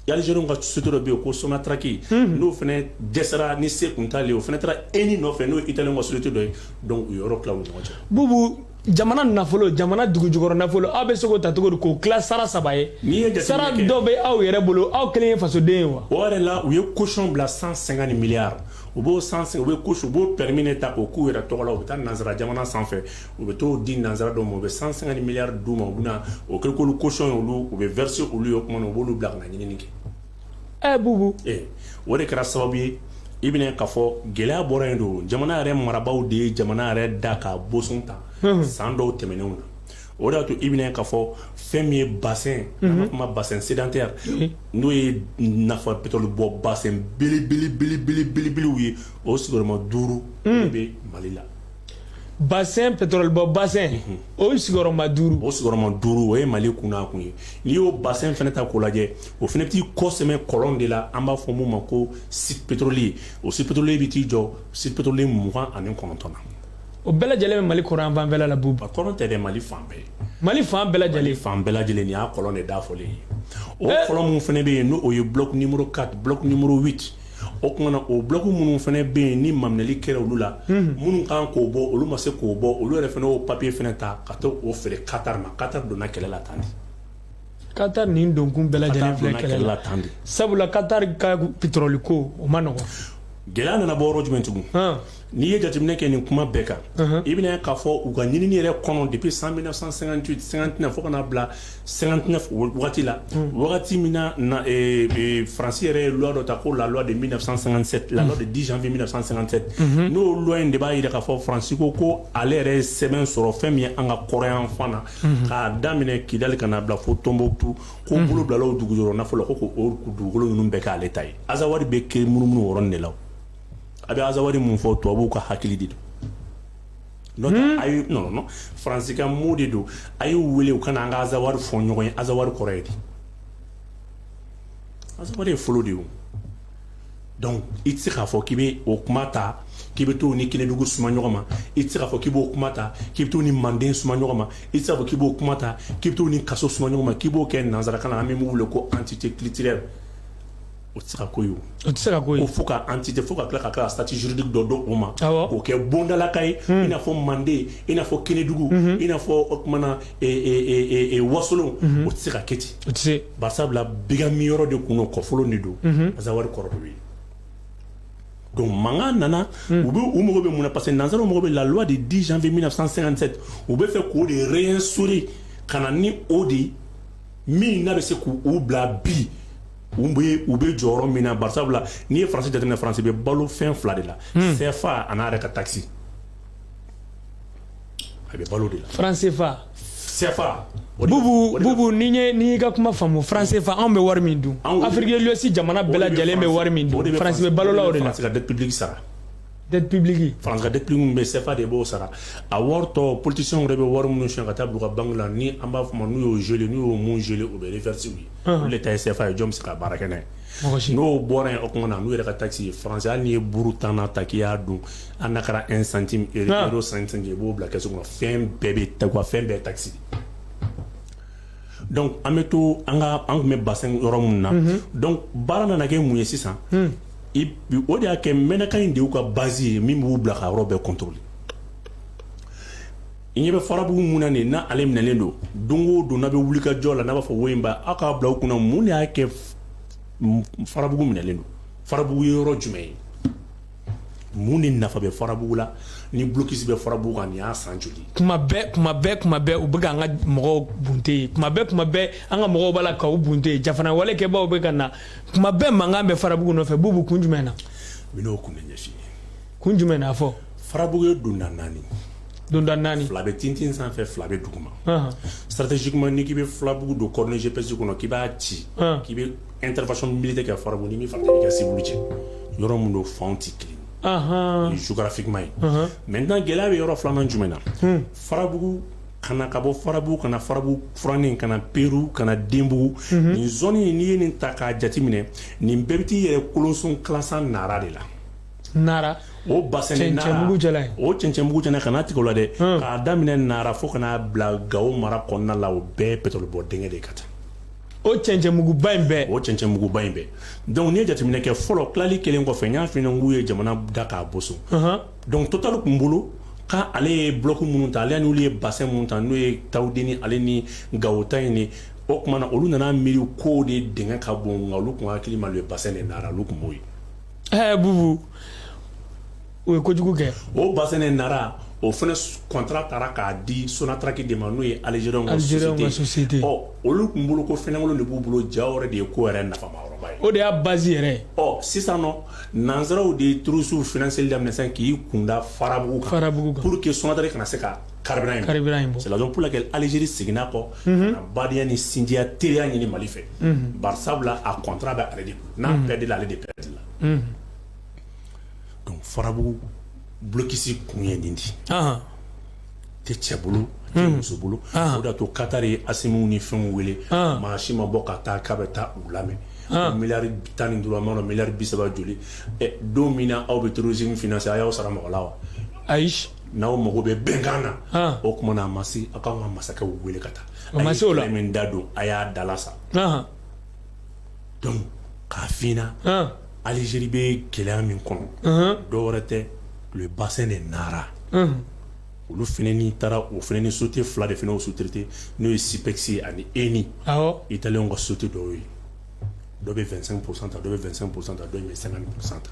Algériens ka société dɔ bɛ yen ko Sonatrach n'o fɛnɛ dɛsɛra ni se kun t'ale o fɛnɛ taara ENI nɔfɛ n'o ye Italien ka société dɔ ye donc u yɔrɔ tila u ni ɲɔgɔn cɛ Bubu jamana nafolo jamana dugu jukɔrɔ nafolo aw bɛ se k'o ta cogo di k'o tila sara 3 ye sara dɔ bɛ aw yɛrɛ bolo aw kelen ye fasoden ye wa o yɛrɛ la u ye caution bila 150 milliards u b'o 150 u bɛ caution u b'o permis de ta o k'u yɛrɛ tɔgɔ la u bɛ taa nanzara jamana sanfɛ u bɛ t'o di nanzara dɔw ma u bɛ 150 milliards d'u ma u bɛ na o kɛlen k'olu caution ye olu u bɛ verser olu ye o kumana u b'olu bila ka na ɲinini kɛ Bubu o de kɛra sababu ye i bɛna k'a fɔ gɛlɛya bɔra yen don jamana yɛrɛ marabaaw de ye jamana yɛrɛ da ka boson ta san dɔw tɛmɛnenw na o de y'a to i bɛna k'a fɔ fɛn min ye bassin an b'a fɔ ma bassin sédentaire n'o ye nafa pétrole bɔ bassin belebelew ye o sigiyɔrɔma 5 de bɛ Mali la bassin pétrole bɔ bassin o sigiyɔrɔma 5 o sigiyɔrɔma 5 o ye Mali kunna kun ye n'i y'o bassin fɛnɛ ta k'o lajɛ o fɛnɛ bɛ t'i kɔsɛmɛ kɔlɔn de la an b'a fɔ mun ma ko site pétrolier o site pétrolier bɛ t'i jɔ site pétrolier 29 na o bɛɛ lajɛlen bɛ Mali kɔrɔn fanfɛla la Bubu kɔrɔn tɛ dɛ Mali fan bɛɛ Mali fan bɛɛ lajɛlen nin y'a kɔlɔn de dafɔlen ye o kɔlɔn mun fɛnɛ bɛ yen n'o ye bloc numéro 4 bloc numéro 8 o kumana o bloc minnu fɛnɛ bɛ yen ni maminɛli kɛra olu la minnu kan k'o bɔ olu ma se k'o bɔ olu yɛrɛ fɛnɛ y'o papier fɛnɛ ta ka taa o feere Qatar ma Qatar donna kɛlɛ la tan de Qatar nin donkun bɛɛ lajɛlen filɛ kɛlɛ la tan de sabula Qatar ka pétrole ko o ma nɔgɔn gɛlɛya nana bɔ yɔrɔ jumɛn tugun n'i ye jateminɛ kɛ nin kuma bɛɛ kan i bɛna k'a fɔ u ka ɲinini yɛrɛ kɔnɔ depuis 1958 59 fo ka n'a bila 59 wagati la wagati min na Faransi yɛrɛ ye loi dɔ ta ko la loi de 1957 la loi de 10 janvier 1957 n'o loi in de b'a jira k'a fɔ Faransi ko ale yɛrɛ ye sɛbɛn sɔrɔ fɛn min ye an ka kɔrɔyan fan na k'a daminɛ Kidali ka n'a bila fo Tombouctou ko bolo bilala o dugujɔrɔ nafolo ko o dugukolo ninnu bɛɛ k'ale ta ye Azawadi bɛ kɛ munumunu o yɔrɔnin de la a bɛ Azawadi mun fɔ tubabuw ka hakili de don non Faransi ka mot de don a y'u wele u ka na an ka Azawadi fɔ ɲɔgɔn ye Azawadi kɔrɔ ye di Azawadi ye fɔlɔ de ye donc i tɛ se k'a fɔ k'i bɛ o kuma ta k'i bɛ t'o ni Kɛnɛdugu suma ɲɔgɔn ma i tɛ se k'a fɔ k'i b'o kuma ta k'i bɛ t'o ni Manden suma ɲɔgɔn ma i tɛ se k'a fɔ k'i b'o kuma ta k'i bɛ t'o ni Kaso suma ɲɔgɔn ma k'i b'o kɛ nanzarakan na an bɛ min wele ko entité culturelle o tɛ se ka ko ye o tɛ se ka ko ye fo ka entité fo ka tila ka kɛ statut juridique dɔ d'o ma k'o kɛ bondalaka ye i n'a fɔ Manden i n'a fɔ Kɛnɛdugu i n'a fɔ o kumana Wasolon o tɛ se ka kɛ ten o tɛ se barisabula bigami yɔrɔ de kun don kɔfolo de don Azawadi kɔrɔ de ye donc mankan nana u mago bɛ mun na parce que nanzaraw mago bɛ la loi de 10 janvier 1957 u bɛ fɛ k'o de réinstaurer ka na ni o de min n'a bɛ se k'u bila bi u bɛ jɔyɔrɔ min na barisabula n'i ye Faransi jateminɛ Faransi bɛ balo fɛn fila de la CFA a n'a yɛrɛ ka taxe a bɛ balo de la franc CFA bubu n'i y'i ka kuma faamu franc CFA anw bɛ wari min dun Afrique de l'Ouest jamana bɛɛ lajɛlen bɛ wari min dun Faransi bɛ balo la o de la Faransi ka dette publique sara dette publique Faransi ka dette publique min bɛ CFA de b'o sara a wari tɔ politiciens yɛrɛ bɛ wari minnu siyɛn ka taa bila u ka banque la ni an b'a fɔ ma n'u y'o gelé n'u y'o mun gelé o bɛ reverser u ye olu de ta ye CFA ye jɔn bɛ se ka baara kɛ n'a ye n'o bɔra yen o kuma na n'u yɛrɛ ka taxe ye Faransi hali n'i ye buru tan na ta k'i y'a dun hali n'a kɛra 1 centime euro 5 centime i b'o bila kɛsu kɔnɔ fɛn bɛɛ bɛ ta quoi fɛn bɛɛ ye taxe donc an bɛ to an tun bɛ bassin yɔrɔ minnu na donc baara nana kɛ mun ye sisan o de y'a kɛ mɛnɛkan in de y'u ka base ye min b'u bila ka yɔrɔ bɛɛ contrôler i ɲɛ bɛ farabugu mun na nin n'ale minɛlen don don o don n'a bɛ wuli ka jɔ la n'a b'a fɔ wo in ba aw k'a bila u kunna mun de y'a kɛ farabugu minɛlen don farabugu ye yɔrɔ jumɛn ye mun de nafa bɛ farabugu la ni blocus bɛ farabugu kan nin y'a san joli kuma bɛɛ u bɛ k'an ka mɔgɔw bunte ye kuma bɛɛ an ka mɔgɔw b'a la k'aw bunte ye jafana walekɛbaw bɛ ka na kuma bɛɛ mankan bɛ farabugu nɔfɛ bubu kun jumɛn na n bɛ n'o kun de ɲɛf'i ye kun jumɛn na fɔ farabugu ye donda 4 fila bɛ tintin sanfɛ fila bɛ duguma stratégiquement ni k'i bɛ farabugu don corne GPS kɔnɔ k'i b'a ci k'i bɛ intervention militaire kɛ farabugu ni min fara i ka civil cɛ yɔrɔ mun don fanw tɛ kelen géographiquement ye maintenant gɛlɛya bɛ yɔrɔ filanan jumɛn na farabugu kana ka bɔ farabugu kana farabugu furanin kana Peru kana Denbugu nin zone in n'i ye nin ta k'a jateminɛ nin bɛɛ bɛ t'i yɛrɛ kolonson classant Nara de la Nara o bassin de Nara o cɛncɛnbugu jɛla kana tigɛ o la dɛ k'a daminɛ Nara fo kana bila Gawo mara kɔnɔna la o bɛɛ ye pétrole bɔ dingɛ de ka taa o cɛncɛnmuguba in bɛɛ donc n'i ye jateminɛ kɛ fɔlɔ tilali kelen kɔfɛ n y'a f'i ɲɛna k'u ye jamana da k'a boson donc Total tun bolo k'ale ye bloc minnu ta ale n'olu ye bassin minnu ta n'o ye Tawudeni ale ni Gawo ta in ni o tuma na olu nana miiri k'o de dingɛ ka bon nka olu tun hakili ma le bassin de Nara olu tun b'o ye bubu o ye kojugu kɛ o bassin de Nara o fana contrat taara k'a di Sonatrach de ma n'o ye Algériens ka société olu tun bolo ko fɛnɛkolon de b'u bolo ja wɛrɛ de ye ko yɛrɛ nafamayɔrɔba ye o de y'a base yɛrɛ sisan nɔ nanzaraw de ye turusiw financeli daminɛ sisan k'i kunda farabugu kan pour que Sonatrach kana se ka carburant in bɔ c'est la raison pour laquelle Algérie seginna kɔ ka badenya ni sinjiya teriya ɲini Mali fɛ barisabula a contrat bɛ ale de bolo n'a perdre la ale de perdre la donc farabugu blocus kun ye nin di tɛ cɛ bolo tɛ muso bolo o de y'a to Qatar ye Asimu ni fɛnw wele maa si ma bɔ ka taa k'a bɛ taa u lamɛn miliyari 15 ma dɔn miliyari 30 joli don min na aw bɛ terrorisme financer a y'aw sara mɔgɔ la wa ayi n'aw mago bɛ bɛnkan na o tuma na a ma se aw k'an ka masakɛw wele ka taa a ye kɛlɛ min da don a y'a dala sa donc k'a f'i ɲɛna Algérie bɛ gɛlɛya min kɔnɔ dɔwɛrɛ tɛ le bassin de Nara olu fana ni taara o fana ni société fila de fana o sous-traité n'o ye Sipex ani Eni italien ka société dɔw ye dɔ bɛ 25% ta dɔ bɛ 25% ta dɔ bɛ 50% ta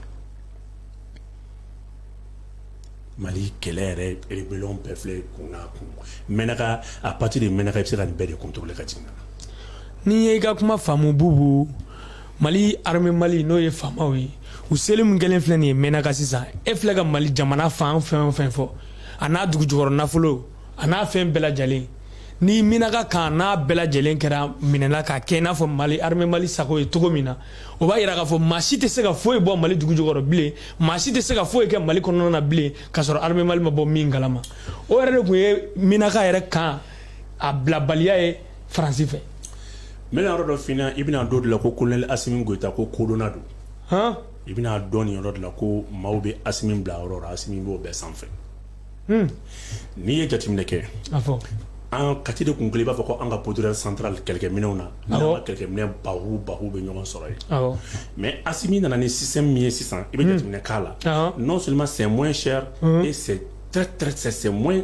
Mali kɛlɛ yɛrɛ rébellion bɛɛ filɛ kun n'a kun Menaka à partir de Menaka i bɛ se ka nin bɛɛ de contrôler ka jigin n'i ye i ka kuma faamu Bubu Mali armée Mali n'o ye faamaw ye u seli min kɛlen filɛ nin ye Menaka sisan e filɛ ka Mali jamana fan fɛn o fɛn fɔ a n'a dugu jukɔrɔ nafolo a n'a fɛn bɛɛ lajɛlen ni Menaka kan n'a bɛɛ lajɛlen kɛra minɛla k'a kɛ i n'a fɔ Mali armée Mali sago ye cogo min na o b'a yira k'a fɔ maa si tɛ se ka foyi bɔ Mali dugu jukɔrɔ bilen maa si tɛ se ka foyi kɛ Mali kɔnɔna na bilen k'a sɔrɔ armée Mali ma bɔ min kalama o yɛrɛ de tun ye Menaka yɛrɛ kan a bilabaliya ye Faransi fɛ. n bɛna yɔrɔ dɔ f'i ɲɛna i bɛna dɔ de la ko colonel Asimi Goïta ko kodɔnna don i bɛna dɔn nin yɔrɔ de la ko maaw bɛ Asimi bila yɔrɔ la Asimi b'o bɛɛ sanfɛ n'i ye jateminɛ kɛ an Kati de kun kelen i b'a fɔ ko an ka potentiel central kɛlɛkɛminɛnw na n'an ka kɛlɛkɛminɛ bahu bɛ ɲɔgɔn sɔrɔ yen mais Asimi nana ni système min ye sisan i bɛ jateminɛ k'a la non seulement c'est moins cher et c'est c'est moins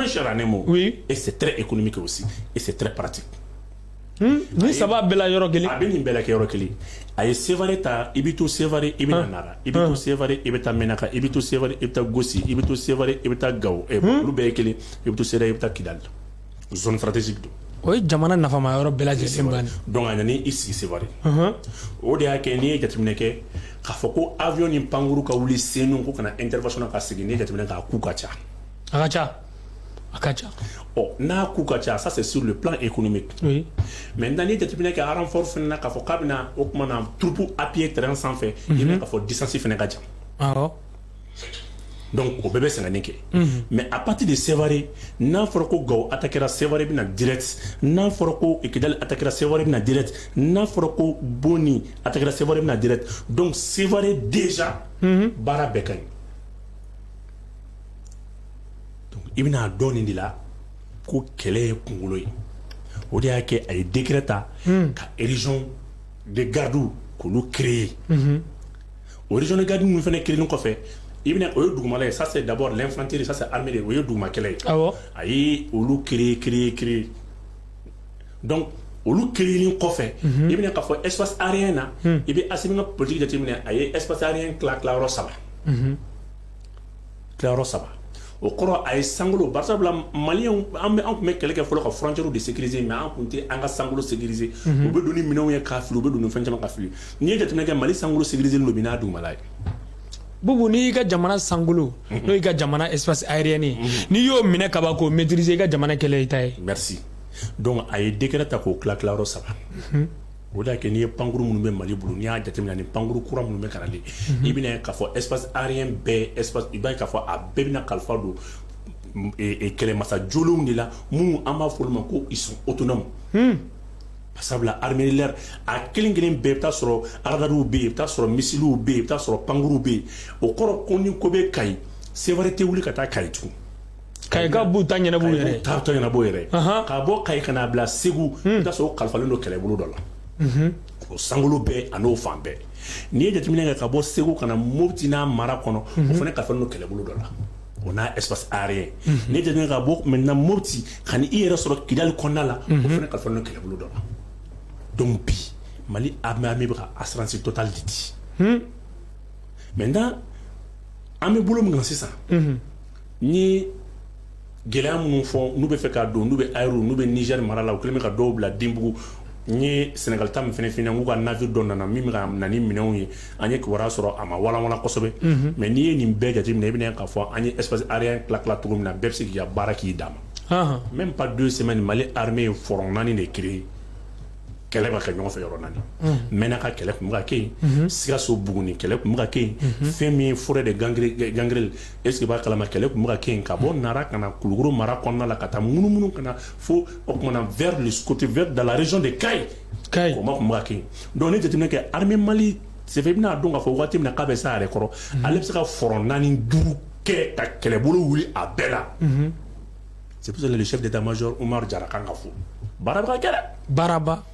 cher en un mot et c'est très économique aussi et c'est très pratique. Ni saba bɛɛ la yɔrɔ kelen a bɛ nin bɛɛ la kɛ yɔrɔ kelen a ye Sévaré ta i bɛ to Sévaré i bɛ na Nara i bɛ to Sévaré i bɛ taa Menaka i bɛ to Sévaré i bɛ taa Gossi i bɛ to Sévaré i bɛ taa Gao olu bɛɛ ye kelen i bɛ to Sévaré i bɛ taa Kidal zone stratégique don o ye jamana nafama yɔrɔ bɛɛ lajɛlen banni donc a nana i sigi Sévaré o de y'a kɛ n'i ye jateminɛ kɛ k'a fɔ ko avion ni pankuru ka wuli Senu ko kana intervention na ka segin n'i ye jateminɛ k'a coût ka ca a ka ca n'a coût ka ca ça c'est sur le plan économique maintenant n'i ye jateminɛ kɛ a renfort fana na k'a fɔ k'a bɛna o tuma na troupe appuyé terrain sanfɛ i bɛna k'a fɔ distance fana ka jan donc o bɛɛ bɛ sɛgɛnni kɛ mais à partir de Sévaré n'a fɔra ko Gao attaquera Sévaré bɛna direct n'a fɔra ko Kidal attaquera Sévaré bɛna direct n'a fɔra ko Boni attaquera Sévaré bɛna direct donc Sévaré déjà baara bɛɛ ka ɲi donc i bɛna dɔn nin de la ko kɛlɛ ye kunkolo ye o de y'a kɛ a ye décret ta ka région de garde k'olu créer o région de garde ninnu fana créer kɔfɛ i bɛna o ye dugumala ye ça c'est d'abord l'infanterie ça c'est armée de o ye dugumakɛlɛ ye a ye olu créer donc olu créer kɔfɛ i bɛna k'a fɔ espace aérien na i bɛ Asimi ka politique jateminɛ a ye espace aérien tila yɔrɔ saba o kɔrɔ a ye sankolo barisabula maliyɛnw an tun bɛ kɛlɛ kɛ fɔlɔ ka frontière de sécuriser mais an tun tɛ an ka sankolo sécuriser u bɛ don ni minɛnw ye k'a fili u bɛ don ni fɛn caman ka fili n'i ye jateminɛ kɛ Mali sankolo sécuriser don bi n'a dugumala ye Bubu n'i y'i ka jamana sankolo n'o y'i ka jamana espace aérien ye n'i y'o minɛ ka ban k'o maîtriser i ka jamana kɛlɛ i ta ye merci donc a ye décret ta k'o tila yɔrɔ saba o de y'a kɛ n'i ye pankuru minnu bɛ Mali bolo n'i y'a jateminɛ ni pankuru kura minnu bɛ kalanden i bɛna k'a fɔ espace aérien bɛɛ espace i b'a ye k'a fɔ a bɛɛ bɛna kalifa don kɛlɛmasa jolenw de la minnu an b'a fɔ olu ma ko ils sont autonomes sabula armée de l'air a kelen bɛɛ i bɛ taa sɔrɔ radariw bɛ yen i bɛ taa sɔrɔ missiliw bɛ yen i bɛ taa sɔrɔ pankuruw bɛ yen o kɔrɔ ko ni ko bɛ Kayi Sévaré tɛ wuli ka taa Kayi tugun Kayi ka b'u ta ɲɛnabɔ yɛrɛ ta ɲɛnabɔ yɛrɛ k'a bɔ Kayi ka n'a bila Segu i bɛ taa sɔrɔ o kalifalen don kɛlɛbolo dɔ la o sankolo bɛɛ a n'o fan bɛɛ n'i ye jateminɛ kɛ ka bɔ Segu ka na Mopti n'a mara kɔnɔ o fana kalifalen don kɛlɛbolo dɔ la o n'a espace aérien n'i ye jateminɛ ka bɔ maintenant Mopti ka ni i yɛrɛ sɔrɔ Kidali kɔnɔna la o fana kalifalen don kɛlɛbolo dɔ la donc bi Mali armée bɛ ka assurance totale de di maintenant an bɛ bolo min kan sisan n ye gɛlɛya minnu fɔ n'u bɛ fɛ k'a don n'u bɛ Aéro n'u bɛ Niger mara la u kɛlen bɛ ka dɔw bila Denbugu n ye Sénégal ta min fɛnɛ f'i ɲɛna n k'u ka navire dɔ nana min bɛ ka na ni minɛnw ye an ye kibaruya sɔrɔ a ma walanwalan kosɛbɛ mais n'i ye nin bɛɛ jateminɛ i bɛna k'a fɔ an ye espace aérien tila cogo min na bɛɛ bɛ se k'i ka baara k'i dan ma même pas 2 semaines Mali armée ye front 4 de créer kɛlɛ bɛ ka ɲɔgɔn fɛ yɔrɔ 4 Menaka kɛlɛ tun bɛ ka kɛ yen Sikaso Buguni kɛlɛ tun bɛ ka kɛ yen fɛn min ye forêt de Gangrel est-ce que b'a kalama kɛlɛ tun bɛ ka kɛ yen ka bɔ Nara ka na Kulukoro mara kɔnɔna la ka taa munumunu ka na fo o tuma na vers le côté vers dans la région de Kayi o ma tun bɛ ka kɛ yen donc ne jateminɛ kɛ armée Mali c'est fait i bɛna dɔn k'a fɔ waati min na k'a bɛ s'a yɛrɛ kɔrɔ ale bɛ se ka front 4 5 kɛ ka kɛlɛbolo wuli a bɛɛ la c'est pour ça que le chef d'état-major Oumar Diarra kan ka fo baara bɛ ka kɛ dɛ baaraba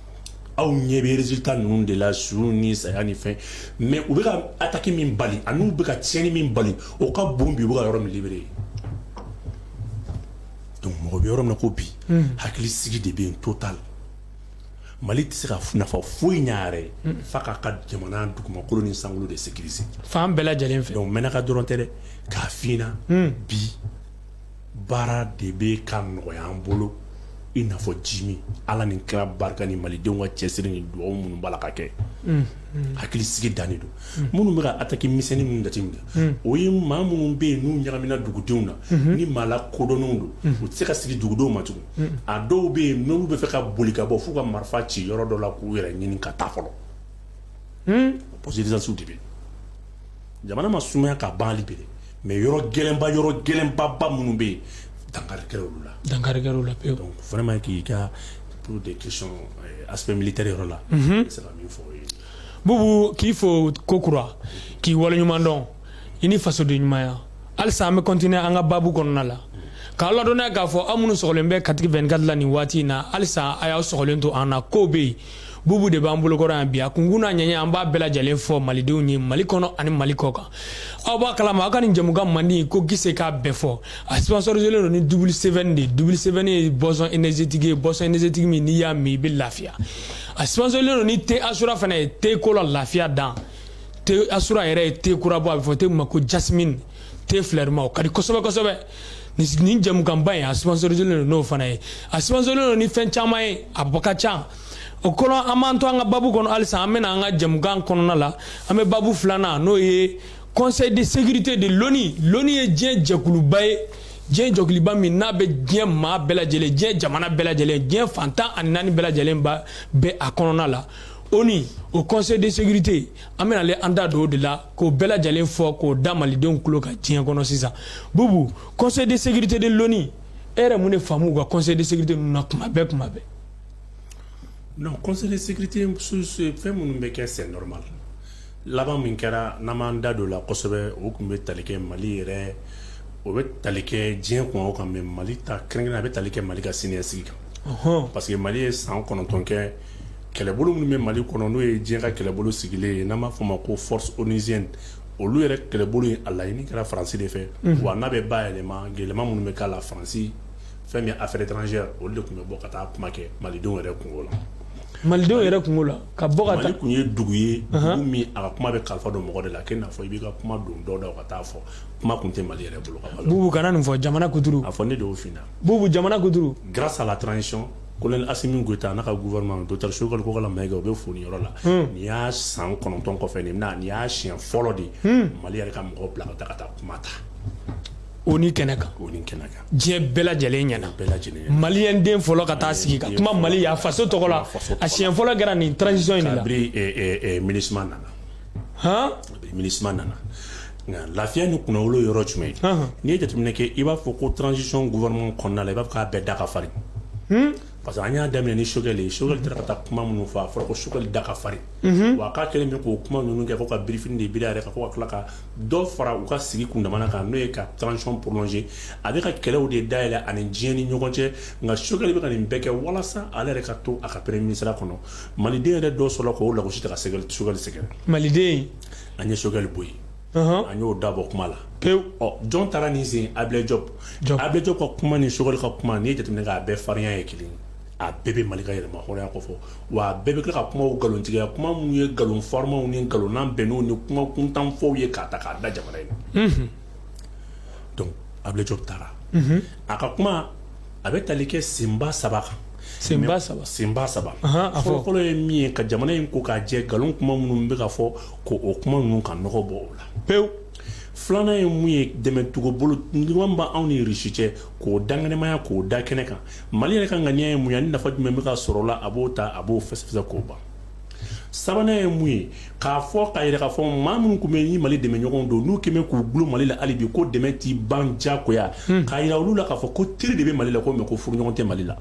aw ɲɛ bɛ résultat ninnu de la su ni saya ni fɛn mais u bɛ ka attaque min bali ani u bɛ ka tiɲɛni min bali o ka bon bi u bɛ ka yɔrɔ min libéré donc mɔgɔ bɛ yɔrɔ min na ko bi hakili sigi de bɛ yen total Mali tɛ se ka nafa foyi ɲa yɛrɛ fa k'a ka jamana dugumakolo ni sankolo de sécuriser fan bɛɛ lajɛlen fɛ donc Menaka dɔrɔn tɛ dɛ k'a f'i ɲɛna bi baara de bɛ ka nɔgɔya an bolo i n'a fɔ Jimi Ala ni kira barika ni malidenw ka cɛsiri ni dugawu minnu b'a la ka kɛ hakili sigi danni don minnu bɛ ka attaque misɛnnin minnu jateminɛ o ye maa minnu bɛ yen n'u ɲagamina dugudenw na ni maa lakodɔnnenw don u tɛ se ka sigi dugudenw ma tugun a dɔw bɛ yen n'olu bɛ fɛ ka boli ka bɔ f'u ka marifa ci yɔrɔ dɔ la k'u yɛrɛ ɲini ka taa fɔlɔ positisansiw de bɛ jamana ma sumaya ka ban hali bi dɛ mais yɔrɔ gɛlɛnba minnu bɛ yen dankari kɛra olu la pewu donc vraiment k'i ka pour des questions aspect militaire yɔrɔ la c'est la min fɔ o ye Bubu k'i fo ko kura k'i waleɲuman dɔn i ni fasoden ɲumanya halisa an bɛ continuer an ka babu kɔnɔna la k'a ladɔnniya k'a fɔ aw minnu sɔgɔlen bɛ Kati 24 la nin waati in na halisa a y'aw sɔgɔlen to an na kow bɛ yen Bubu de b'an bolokɔrɔ yan bi a kunkun n'a ɲɛɲɛ an b'a bɛɛ lajɛlen fɔ malidenw ye Mali kɔnɔ ani Mali kɔ kan aw b'a kalama aw ka nin jɛmukan mandi ko Gise k'a bɛɛ fɔ a sponsorisé don ni double 7 de double 7 ye boisson énergétique ye boisson énergétique min n'i y'a min i bɛ lafiya a sponsorisé don ni thé Assura fana ye thé ko la lafiya dan thé Assura yɛrɛ ye thé kura bɔ a bɛ fɔ thé min ma ko jasmine thé fleurirma o ka di kosɛbɛ nin jɛmukanba in a sponsorisé don n'o fana ye a sponsorisé don ni fɛn caman ye a bɔ ka ca o kɔnɔ an b'an to an ka babu kɔnɔ halisa an bɛna an ka jɛmukan kɔnɔna la an bɛ babu filanan n'o ye conseil de sécurité de l'ONU ye diɲɛ jɛkuluba ye diɲɛ jɛkuluba min n'a bɛ diɲɛ maa bɛɛ lajɛlen diɲɛ jamana bɛɛ lajɛlen diɲɛ fantan ani naani bɛɛ lajɛlen bɛ a kɔnɔna la ONU o conseil de sécurité an bɛna ale an da don o de la k'o bɛɛ lajɛlen fɔ k'o da malidenw tulo kan diɲɛ kɔnɔ sisan Bubu conseil de sécurité de l'ONU e yɛrɛ mun de faamu u ka conseil de sécurité ninnu na kuma bɛɛ non conseil de sécurité fɛn minnu bɛ kɛ c'est normal laban min kɛra n'an m'an da don o la kosɛbɛ o tun bɛ tali kɛ Mali yɛrɛ o bɛ tali kɛ diɲɛ kun o kan mais Mali ta kɛrɛnkɛrɛnnen a bɛ tali kɛ Mali ka siniɲɛsigi kan parce que Mali ye san 9 kɛ kɛlɛbolo minnu bɛ Mali kɔnɔ n'o ye diɲɛ ka kɛlɛbolo sigilen ye n'an b'a fɔ o ma ko force onusienne olu yɛrɛ kɛlɛbolo in a laɲini kɛra Faransi de fɛ wa n'a bɛ bayɛlɛma yɛlɛma minnu bɛ k'a la Faransi fɛn min affaires étrangères olu de tun bɛ bɔ ka taa kuma kɛ malidenw yɛrɛ kungo la malidenw yɛrɛ kungo la ka bɔ ka taa Mali kun ye dugu ye dugu min a ka kuma bɛ kalifa don mɔgɔ de la k'e n'a fɔ i b'i ka kuma don dɔ da ka taa fɔ kuma kun tɛ Mali yɛrɛ bolo ka balo Bubu kana nin fɔ jamana kuturu a fɔ ne de y'o f'i ɲɛna Bubu jamana kuturu grâce à la transition colonel Assimi Goïta n'a ka gouvernement docteur Sogol Kokala Maïga o bɛ fo nin yɔrɔ la nin y'a san 9 kɔfɛ nin y'a siɲɛ fɔlɔ de Mali yɛrɛ ka mɔgɔw bila ka taa kuma ta ONU kɛnɛ kan diɲɛ bɛɛ lajɛlen ɲɛna maliyɛn den fɔlɔ ka taa sigi ka kuma Mali y'a faso tɔgɔ la a siɲɛ fɔlɔ kɛra nin transition in de la kabiri MINUSMA nana nka lafiya ni kunnawolo yɔrɔ jumɛn ye n'i ye jateminɛ kɛ i b'a fɔ ko transition gouvernement kɔnɔna la i b'a fɔ k'a bɛɛ da ka farin parce que an y'a daminɛ ni Sogɛli taara ka taa kuma minnu fɔ a fɔra ko Sogɛli da ka farin wa k'a kɛlen bɛ k'o kuma ninnu kɛ fo ka birifini de biri a yɛrɛ kan fo ka tila ka dɔ fara u ka sigi kundamana kan n'o ye ka transition prolonger a bɛ ka kɛlɛw de dayɛlɛ ani diɲɛ ni ɲɔgɔn cɛ nka Sogɛli bɛ ka nin bɛɛ kɛ walasa ale yɛrɛ ka to a ka premier ministère kɔnɔ maliden yɛrɛ dɔ sɔrɔ k'o lagosi ta ka Sogɛli sɛgɛrɛ maliden an ye Sogɛli bɔ yen an y'o dabɔ kuma la jɔn taara nin sen Ablaye Diop ka kuma ni Sogɛli ka kuma n'i ye jateminɛ kɛ a bɛɛ farinya ye kelen a bɛɛ bɛ Mali ka yɛlɛma hɔrɔnya kɔfɛ wa a bɛɛ bɛ tila ka kumaw nkalontigiya kuma minnu ye nkalon farimaw ni nkalonnan bɛnnenw ni kuma kuntanfɔw ye k'a ta k'a da jamana in donc Ablaye Diop taara a ka kuma a bɛ tali kɛ senba saba kan senba saba fɔlɔ ye min ye ka jamana in ko k'a jɛ nkalon kuma minnu bɛ ka fɔ k'o kuma ninnu ka nɔgɔ bɔ o la pewu filanan ye mun ye dɛmɛcogo bolo ɲuman b'a anw ni Russie cɛ k'o dangɛnɛmaya k'o da kɛnɛ kan Mali yɛrɛ ka ŋaniya ye mun ye ani nafa jumɛn bɛ ka sɔrɔ o la a b'o ta a b'o fɛsɛfɛsɛ k'o ban sabanan ye mun ye k'a fɔ k'a yɛrɛ k'a fɔ maa minnu tun bɛ ni Mali dɛmɛ ɲɔgɔn don n'u kɛmɛ k'u gulo Mali la hali bi ko dɛmɛ t'i ban diyagoya k'a yira olu la k'a fɔ ko teri de bɛ Mali la ko mais ko furuɲɔgɔn tɛ Mali la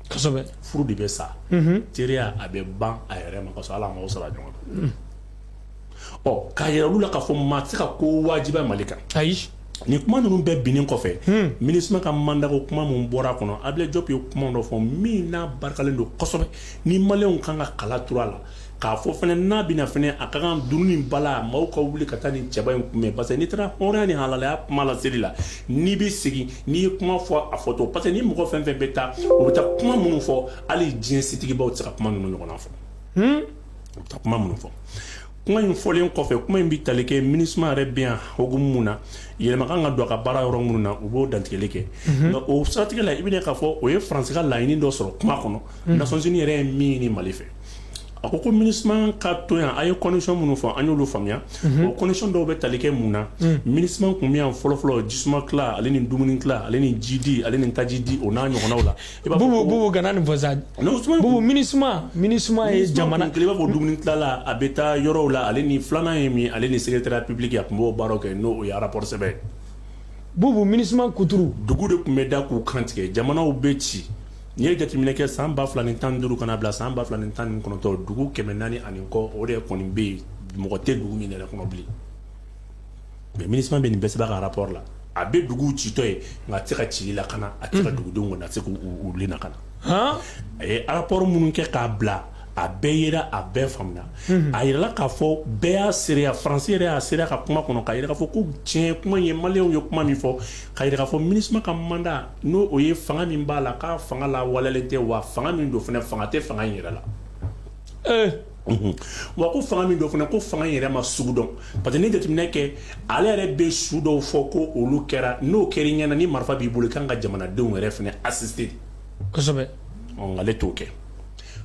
kosɛbɛ furu de bɛ sa teriya a bɛ ban a yɛrɛ ma kasɔrɔ ala m'aw sara ɲɔgɔn na k'a yira olu la k'a fɔ maa tɛ se ka ko wajiba Mali kan ayi ni kuma ninnu bɛɛ binnen kɔfɛ MINUSMA ka mandat ko kuma mun bɔra a kɔnɔ Ablaye Diop ye kuma dɔ fɔ min n'a barikalen don kosɛbɛ ni maliyɛnw kan ka kala turu a la k'a fɔ fɛnɛ n'a bɛna fɛnɛ a ka kan dunun ni bala maaw ka wuli ka taa ni cɛba in kunbɛn parce que n'i taara hɔrɔnya ni halalaya kuma la seli la n'i bɛ segin n'i ye kuma fɔ a fɔtɔ parce que ni mɔgɔ fɛn fɛn bɛ taa o bɛ taa kuma minnu fɔ hali diɲɛ setigibaw tɛ se ka kuma ninnu ɲɔgɔnna fɔ o bɛ taa kuma minnu fɔ kuma in fɔlen kɔfɛ kuma in bɛ tali kɛ MINUSMA yɛrɛ bɛ yan hokumu mun na yɛlɛma kan ka don a ka baara yɔrɔ minnu na u b'o dantigɛli kɛ nka o siratigɛ la i bɛna k'a fɔ o ye Faransi ka laɲini dɔ sɔrɔ kuma kɔnɔ Nations Unies yɛrɛ ye min ɲini Mali fɛ a ko MINUSMA ka to yan a ye condition minnu fɔ an y'olu faamuya o condition dɔw bɛ tali kɛ mun na MINUSMA kun bɛ yan fɔlɔfɔlɔ jisuma tila ale ni dumuni tila ale ni jidi ale ni taji di o n'a ɲɔgɔnnaw la bubu kana nin fɔ sa bubu MINUSMA ye jamana kelen i b'a fɔ dumuni tila la a bɛ taa yɔrɔw la ale ni filanan ye min ale ni secrétariat public a tun b'o baaraw kɛ n'o ye rapport sɛbɛn bubu MINUSMA kuturu dugu de tun bɛ da k'u kantigɛ jamanaw bɛ ci n'i ye jateminɛ kɛ san 2015 kana bila san 2019 dugu 400 ani kɔ o de kɔni bɛ yen mɔgɔ tɛ dugu min yɛrɛ kɔnɔ bilen mais MINUSMA bɛ nin bɛɛ sɛbɛn a ka rapport la a bɛ duguw citɔ ye nka a tɛ se ka cili lakana a tɛ se ka dugudenw kɔni a tɛ se k'u wuli lakana a ye rapport minnu kɛ k'a bila a bɛɛ yera a bɛɛ faamuya a yirala k'a fɔ bɛɛ y'a seereya Faransi yɛrɛ y'a seereya ka kuma kɔnɔ k'a yira k'a fɔ ko tiɲɛ kuma ye maliyɛnw ye kuma min fɔ k'a yira k'a fɔ MINUSMA ka mandat n'o o ye fanga min b'a la k'a fanga lawaleyalen tɛ wa fanga min don fana fanga tɛ fanga in yɛrɛ la wa ko fanga min don fana ko fanga in yɛrɛ ma sugu dɔn parce que ni jateminɛ kɛ ale yɛrɛ bɛ su dɔw fɔ ko olu kɛra n'o kɛra i ɲɛna ni marifa b'i bolo kan ka jamanadenw yɛrɛ fana assister kosɛbɛ ale t'o kɛ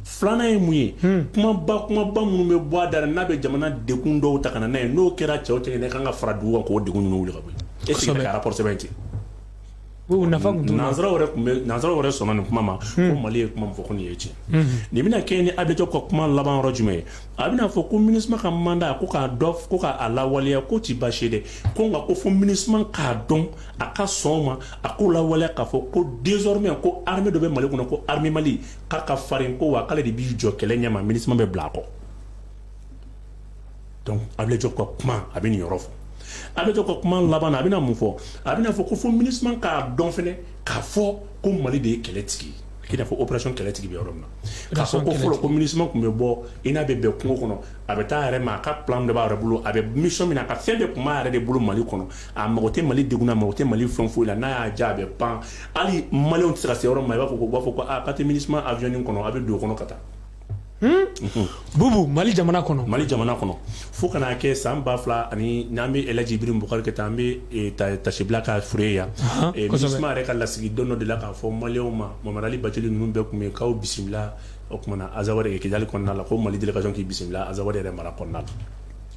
filanan ye mun ye kumaba minnu bɛ bɔ a da la n'a bɛ jamana dekun dɔw ta ka na n'a ye n'o kɛra cɛw cɛ ne kan ka fara dugu kan k'o dekun ninnu wuli ka bɔ yen est-ce que ka rapport sɛbɛn ten nanzaraw yɛrɛ sɔnna nin kuma ma ko Mali ye kuma min fɔ ko nin ye tiɲɛ nin bɛna kɛ ni Ablaye Diop ka kuma laban yɔrɔ jumɛn ye a bɛna fɔ ko MINUSMA ka mandat ko k'a lawaleya ko ti baasi ye dɛ ko nka ko fo MINUSMA k'a dɔn a ka sɔn o ma a k'o lawaleya k'a fɔ ko désormais ko armée dɔ bɛ Mali kɔnɔ ko armée Mali k'a ka farin ko wa k'ale de b'i jɔ kɛlɛ ɲɛma MINUSMA bɛ bila a kɔ donc Ablaye Diop ka kuma a bɛ nin yɔrɔ fɔ Ablaye Diop ka kuma laban na a bɛna mun fɔ a bɛna fɔ ko fo MINUSMA k'a dɔn fɛnɛ k'a fɔ ko Mali de ye kɛlɛ tigi ye i n'a fɔ opération kɛlɛ tigi bɛ yɔrɔ min na k'a fɔ ko fɔlɔ ko MINUSMA tun bɛ bɔ i n'a bɛ bɛn kungo kɔnɔ a bɛ taa yɛrɛ ma a ka plan dɔ b'a yɛrɛ bolo a bɛ mission min na a ka fɛn bɛɛ tun b'a yɛrɛ de bolo Mali kɔnɔ a mago tɛ Mali degun na a mago tɛ Mali fɛn foyi la n'a y'a diya a bɛ pan hali maliyɛnw tɛ se ka se yɔrɔ min ma i b'a fɔ ko k'a tɛ MINUSMA avion nin kɔnɔ a bɛ don o kɔnɔ ka taa bubu Mali jamana kɔnɔ fo kana kɛ san 2000 ani n'an bɛ Elhaji Ibrim Bukari Keta an bɛ Tasibila ka fure yan MINUSMA yɛrɛ ka lasigi don dɔ de la k'a fɔ maliyɛnw ma Mamadu Ali Bacili ninnu bɛɛ tun bɛ k'aw bisimila o kumana Azawadi Kidali kɔnɔna la ko Mali délégation k'i bisimila Azawadi yɛrɛ mara kɔnɔna la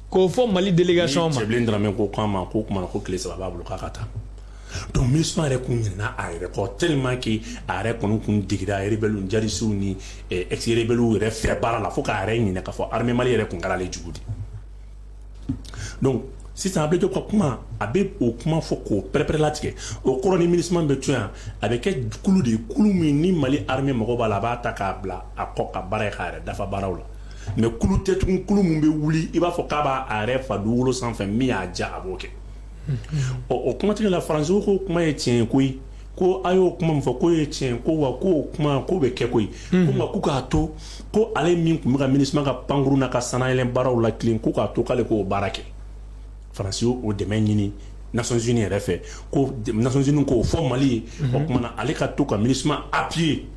k'o fɔ Mali délégation ma Cɛbilen Dramé ko k'an ma ko kumana ko tile 3 b'a bolo k'a ka taa donc MINUSMA yɛrɛ kun ɲinɛna a yɛrɛ kɔ tellement que a yɛrɛ kɔni kun digira rebelles djihadistes ni ex rebelles yɛrɛ fɛ baara la fo k'a yɛrɛ ɲinɛ k'a fɔ armée Mali yɛrɛ kun kɛra ale jugu de donc sisan Ablaye Diop ka kuma a bɛ o kuma fɔ k'o pɛrɛpɛrɛ latigɛ o kɔrɔ ni MINUSMA bɛ to yan a bɛ kɛ kulu de ye kulu min ni Mali armée mago b'a la a b'a ta k'a bila a kɔ ka baara ye k'a yɛrɛ dafa baaraw la mais kulu tɛ tugun kulu min bɛ wuli i b'a fɔ k'a b'a yɛrɛ fa dugukolo sanfɛ min y'a diya a b'o kɛ o kumatigɛ la Faransiw ko kuma ye tiɲɛ ye koyi ko a y'o kuma min fɔ k'o ye tiɲɛ ko wa k'o kuma k'o bɛ kɛ koyi ko nka k'u k'a to ko ale min tun bɛ ka MINUSMA ka pankuru n'a ka sanayɛlɛn baaraw la tilen k'u k'a to k'ale k'o baara kɛ Faransiw o dɛmɛ ɲini Nations Unies yɛrɛ fɛ ko Nations Unies k'o fɔ Mali ye o kumana ale ka to ka MINUSMA appuyer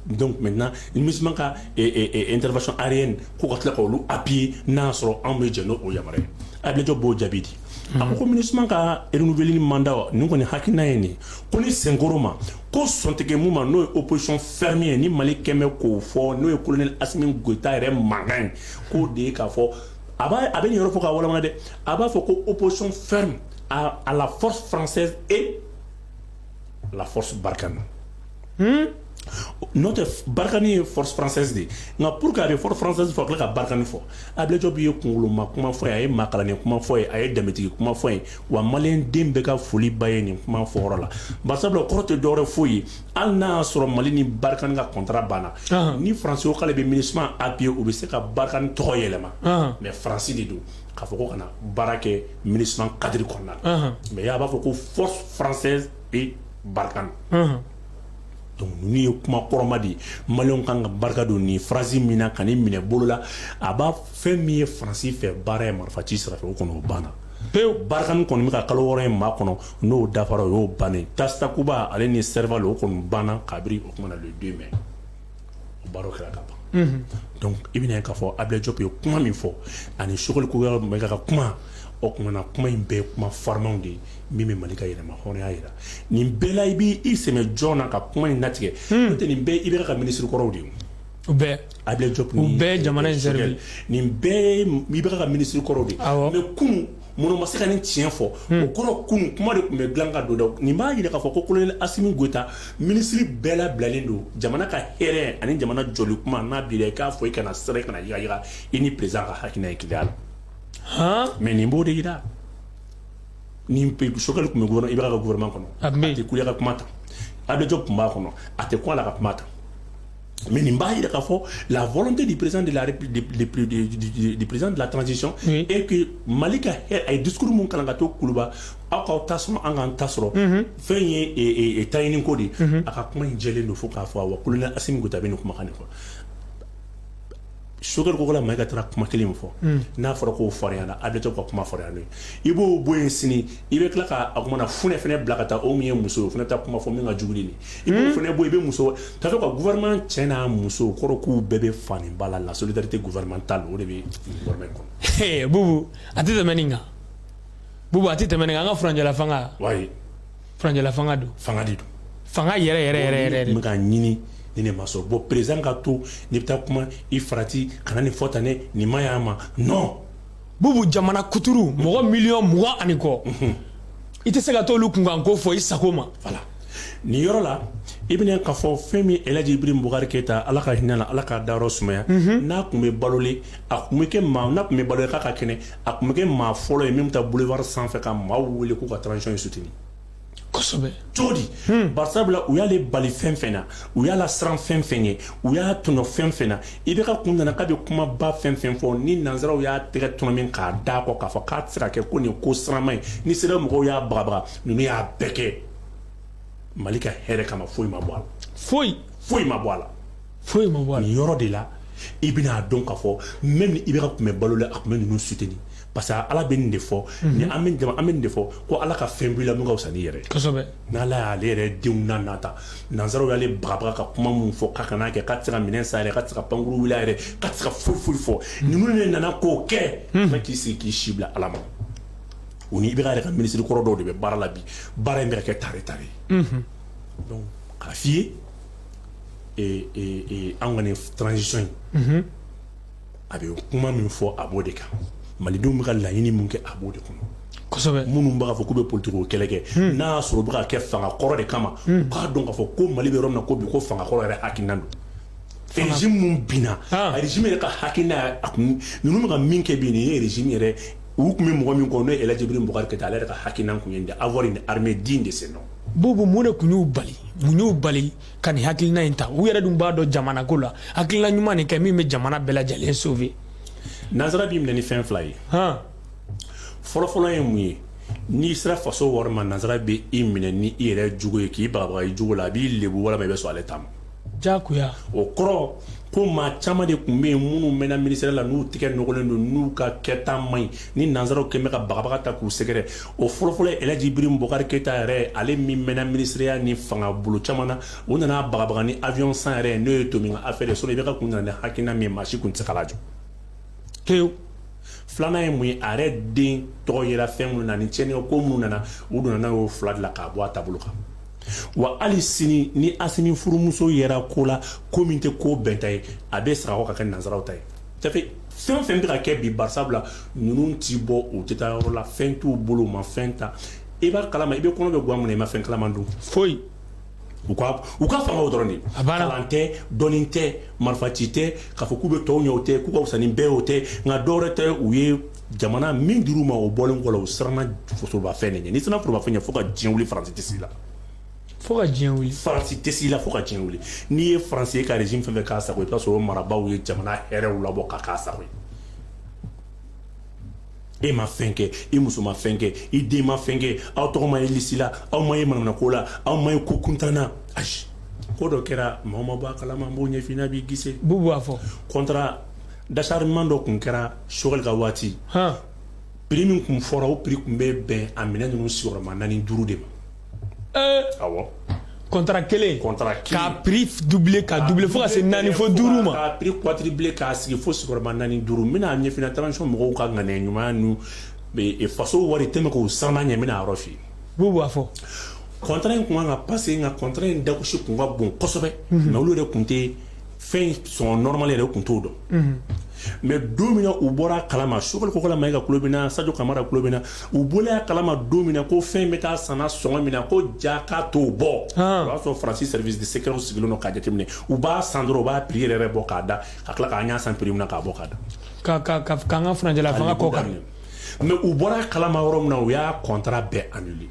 donc maintenant MINUSMA ka intervention aérienne ko ka tila k'olu appuyer n'a sɔrɔ anw bɛ jɛ n'o yamaruya ye Ablaye Diop b'o jaabi di a ko MINUSMA ka renouveler mandat nin kɔni hakilina ye nin ko ni senkɔrɔ ma ko sɔntigɛ mun ma n'o ye opposition ferme ye ni Mali kɛmɛ k'o fɔ n'o ye colonel Assimi Goïta yɛrɛ mankan ye k'o de ye k'a fɔ a bɛ nin yɔrɔ fɔ k'a walawala dɛ a b'a fɔ ko opposition ferme à la force française et la force Barkhane Notre Barkani est force française de nga pour que force française faut que la Barkani fo Ablaye Diop ye kunkolo ma kuma fo ye makalane kuma fo ye aye dametigi kuma fo ye wa malien dem be ka foli baye ni kuma fo ro la basabla korte dore fo yi al na soro mali ni Barkani ka contrat bana ni français o kale be ministre appuyé ou be se ka Barkani to yelema mais français di do ka fo ko kana barake ministre cadre konna mais ya ba fo ko force française et Barkani donc nous y kuma koroma di malon kan barka do ni phrase mina kani mine bolola aba fe mi français fait bare marfati sera fe ko no bana pe barka ko mi ka kalo wore ma kono no dafaro yo bane tasta kuba ale ni serva lo ko bana kabri o kuma na le 2 mai o baro kala kapa donc ibina ka fo Ablaye Diop yo kuma mi fo ani shogol ko me ka kuma o kuma na kuma imbe kuma farmant de mimi malika yira ma hono ayira ni bela ibi iseme jona ka kuma ni natige te ni be ibe ka ministre ko rawdi be Ablaye Diop ni be jamana servi ni be ibe ka ministre ko rawdi mais kum mono masaka ni tien fo o koro kum kuma de me glanga do ni ma yira ka fo ko colonel Assimi Goita ministre bela blalindo jamana ka here ani jamana joli kuma na bi ka fo ikana sere kana yiga ini président ka hakina ikidal mais ni mbo de yida ni pe shokal ko me gouvernement ibra ka gouvernement kono ate kulia ka kumata Ablaye Diop mba kono ate ko la ka kumata mais ni mba yida ka fo la volonté du président de la République du président de la transition et que Malika ay discours mun kala to kuluba aka tasmo anga tasro fenye e tayini ko di aka kuma njele no fo ka fo wa kuluna Assimi Goita be no kuma kan ko sugar ko la mega tra kuma kelim fo na fora ko foriana Ablaye Diop ko kuma foriana ibo boyen sini ibe kla ka akuma na fune fene blakata o miye muso fune ta kuma fo mi nga juguli ni ibo fune boy be muso ta ko gouvernement chena muso ko ku bebe fani bala la solidarité gouvernementale o de be gouvernement ko bubu atite meninga nga franja la fanga ouais franja la fanga do fanga yere mi ka nyini ni ne maso bo président ka to ni bita kuma I farati kana ni fotane ni mayama non bubu jamana kuturu mo million mo aniko ite se ka to lu kunga ko fo isakoma voilà ni yoro la ibn ka fo femi Elaji Ibrahim Boubacar Keita ala ka hinana ala ka daro sumaya na kume balole akumeke ma na kume balole ka kene akumeke ma folo e même ta boulevard sans fait ka ma wele ko ka transition soutenir kosobe jodi barsabla u yale bali fenfena u yala sran fenfenye u ya tuno fenfena ibe ka kundana ka be kuma ba fenfenfo ni nanzara u ya tere tuno min ka da ko ka fa ka tsira ke ko ni ko sramai ni sira mo ya baba ni ya beke Malika here kama foi ma boala foi ma boala ni yoro de la ibina donc ka fo même ibe ka kuma balole ak men nous soutenir parce que ala ben de fo ni amen de fo ko ala ka fembula mu ga usani yere kosobe na la ale re diuna nata nanzaro yale brabra ka kuma mu fo ka kana ke katira minen sa ka tsaka panguru wila yere ka tsaka fo ni nu ne nana ko ke ma ki si ki shibla alama oni ibira ka ministre ko do de be barala bi bara mbere ke tare donc kafie et angane transition abe kuma min fo abodeka malidenw bɛ ka laɲini mun kɛ a b'o de kɔnɔ kosɛbɛ minnu b'a fɔ k'u bɛ politiko kɛlɛ kɛ n'a y'a sɔrɔ u bɛ ka kɛ fanga kɔrɔ de kama k'a dɔn k'a fɔ ko Mali bɛ yɔrɔ min na ko bi ko fanga kɔrɔ yɛrɛ hakilina don régime mun binna a régime yɛrɛ ka hakilina a kun ninnu bɛ ka min kɛ bi nin ye régime yɛrɛ u tun bɛ mɔgɔ min kɔ n'o ye Elaji Ibrahim Boubacar Keita ale yɛrɛ ka hakilina kun ye de avoir une armée digne de ses noms bubu mun de kun y'u bali ka nin hakilina in ta u yɛrɛ dun b'a dɔn jamana ko la hakilina ɲuman nin kɛ min bɛ jamana bɛɛ lajɛlen sauver nanzara bi minɛ ni fɛn fila ye fɔlɔfɔlɔ ye mun ye n'i sera faso wari ma nanzara bɛ i minɛ ni i yɛrɛ jogo ye k'i bagabaga i jogo la a b'i lebu walama i bɛ sɔn ale ta ma jagoya o kɔrɔ ko maa caman de tun bɛ yen minnu mɛnna ministère la n'u tigɛ nɔgɔlen don n'u ka kɛta man ɲi ni nanzaraw kɛn bɛ ka bagabaga ta k'u sɛgɛrɛ o fɔlɔfɔlɔ ye Elaji Ibrahim Boubacar Keita yɛrɛ ale min mɛnna ministériya ni fanga bolo caman na o nana bagabaga ni avion san yɛrɛ n'o ye Tominga affaire ye i bɛ ka kun nana ni hakilina min ye maa si kun tɛ se ka lajɔ kewu filanan ye mun ye a yɛrɛ den tɔgɔ yera fɛn minnu na ni tiɲɛni ko minnu nana u donna n'a y'o fila de la k'a bɔ a taabolo kan wa hali sini ni Assimi furumuso yɛrɛ ko la ko min tɛ ko bɛnta ye a bɛ sagakɔ ka kɛ nanzaraw ta ye safe fɛn o fɛn bɛ ka kɛ bi barisabula ninnu ti bɔ u tɛ taa yɔrɔ la fɛn t'u bolo u ma fɛn ta i b'a kalama i bɛ kɔnɔ bɛ guwa mun na i ma fɛn kalaman dun foyi u ka fanga o dɔrɔn de kalan tɛ dɔnni tɛ marifaci tɛ k'a fɔ k'u bɛ tɔw ɲɛ o tɛ k'u ka fisa ni bɛɛ o tɛ nka dɔwɛrɛ tɛ u ye jamana min dir'u ma o bɔlen kɔ la u siranna forobafɛn de ɲɛ n'i sera forobafɛn ɲɛ fo ka diɲɛ wuli faransi tɛ s'i la fo ka diɲɛ wuli faransi tɛ s'i la fo ka diɲɛ wuli n'i ye faransi ye ka régime fɛn fɛn k'a sago ye i bɛ t'a sɔrɔ marabaaw ye jamana hɛrɛw labɔ ka k'a sago ye e ma fɛn kɛ i muso ma fɛn kɛ i den ma fɛn kɛ aw tɔgɔ ma ye lisi la aw ma ye manamanako la aw ma ye ko kuntanna ayi ko dɔ kɛra maaw ma bɔ a kalama n b'o ɲɛfina b'i gise bubu b'a fɔ contrat d'acharnement dɔ kun kɛra Choguel ka waati prix min kun fɔra o prix kun bɛ bɛn a minɛn ninnu sigiyɔrɔma 4-5 de ma awɔ contrat kelen k'a prix doubler ka doubler fo ka se 4 fo 5 ma k'a prix quadruplé k'a sigi fo sigiyɔrɔma 4-5 n bɛna ɲɛfina transition mɔgɔw ka ŋaniya ɲuman nu faso wari tɛmɛ k'o sarana ɲɛ n bɛna a yɔrɔ f'i ye bubu b'a fɔ contrat in kun kan ka passer nka contrat in dagosi kun ka bon kosɛbɛ mais olu yɛrɛ kun tɛ fɛn sɔngɔ normal yɛrɛ kun t'o dɔn mais don min na u bɔra kalama Choguel Kokala Mayiga kulo bɛ na Sadio Kamara kulo bɛ na u bɔla kalama don min na ko fɛn bɛ taa sanna sɔngɔ min na ko ja k'a t'o bɔ o y'a sɔrɔ Faransi service de sécurité sigilen don k'a jateminɛ u b'a san dɔrɔn u b'a prix yɛrɛ bɔ k'a da ka tila k'a ɲɛ san prix min na k'a bɔ k'a da k'an ka furancɛla fanga kɔ kan mais u bɔra kalama yɔrɔ min na u y'a contrat bɛɛ annulé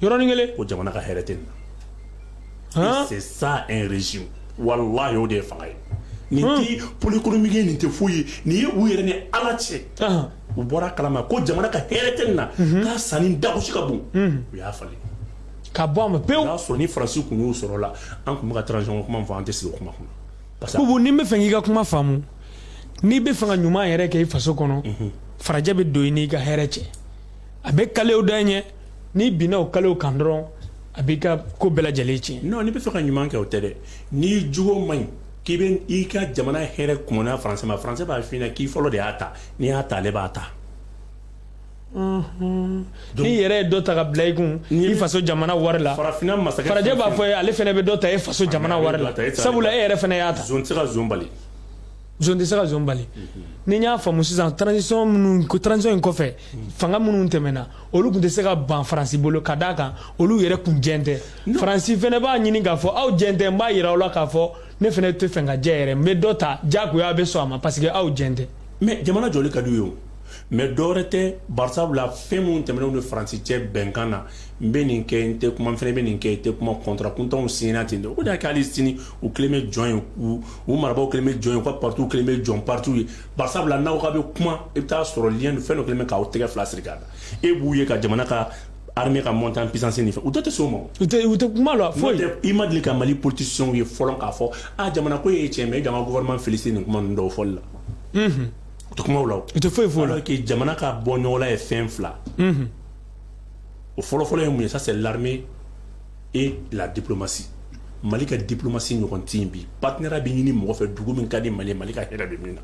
yɔrɔnin kelen ko jamana ka hɛrɛ tɛ nin na c'est ça un régime wallahi o de ye fanga ye nin tɛ polyéconomique ye nin tɛ foyi ye nin ye u yɛrɛ ni ala cɛ u bɔra kalama ko jamana ka hɛrɛ tɛ nin na k'a sanni dagosi ka bon u y'a falen ka bɔ a ma pewu. o y'a sɔrɔ ni Faransi kun y'o sɔrɔ la an kun bɛ ka transition kuma fɔ an tɛ sigi o kuma kɔnɔ. Bubu ni n bɛ fɛ k'i ka kuma faamu n'i bɛ fɛ ka ɲuman yɛrɛ kɛ i faso kɔnɔ farajɛ bɛ don i n'i ka hɛrɛ cɛ a bɛ kalew da ɲɛ n'i binna o kalew kan dɔrɔn a b'i ka ko bɛɛ lajɛlen tiɲɛ. non n'i bɛ fɛ ka ɲuman kɛ o tɛ dɛ n'i jogo man ɲi k'i bɛ i ka jamana hɛrɛ kumana Faransi ma Faransi b'a f'i ɲɛna k'i fɔlɔ de y'a ta n'i y'a ta ale b'a ta. N'i yɛrɛ ye dɔ ta ka bila i kun i faso jamana wari la farafinna masakɛ farajɛ b'a fɔ ale fana bɛ dɔ ta e faso jamana wari la sabula e yɛrɛ fana y'a ta. zone tɛ se ka zone bali. zone tɛ se ka zone bali ni n y'a faamu sisan transition in kɔfɛ fanga minnu tɛmɛna olu tun tɛ se ka ban Faransi bolo ka d'a kan olu yɛrɛ kun jɛn tɛ Faransi fana b'a ɲini k'a fɔ aw jɛn tɛ n b'a yira aw la k'a fɔ ne fana tɛ fɛ ka jɛ yɛrɛ n bɛ dɔ ta diyagoya a bɛ sɔn a ma parce que aw jɛn tɛ. mais jamana jɔli ka d'u ye o mais dɔwɛrɛ tɛ barisabula fɛn minnu tɛmɛnɛw ni Faransi cɛ bɛnkan na n bɛ nin kɛ n tɛ kuma n fana bɛ nin kɛ n tɛ kuma contrat kuntanw signé ten de o de y'a kɛ hali sini u kelen bɛ jɔn ye u marabaaw kelen bɛ jɔn ye u ka parti kelen bɛ jɔn parti ye barisabula n'aw ka bɛ kuma i bɛ taa sɔrɔ lien fɛn dɔ kelen bɛ k'aw tɛgɛ fila siri k'a da e b'u ye ka jamana ka armée ka monter en puissance nin fɛ u tɛ s'o ma u tɛ kuma la foyi i ma deli ka Mali politiciens ye fɔlɔ k'a fɔ jamana ko ye tiɲɛ mais i ka gouvernement félicité nin kuma ninnu dɔw fɔli la u tɛ kuma o la o tɛ foyi fɔ o la alors que jamana ka bɔ ɲɔgɔn la ye fɛn fila o fɔlɔfɔlɔ ye mun ye ça c'est l'armée et la diplomatie Mali ka diplomatie ɲɔgɔn tɛ yen bi partenariat bɛ ɲini mɔgɔ fɛ dugu min ka di Mali Mali ka hɛrɛ bɛ min na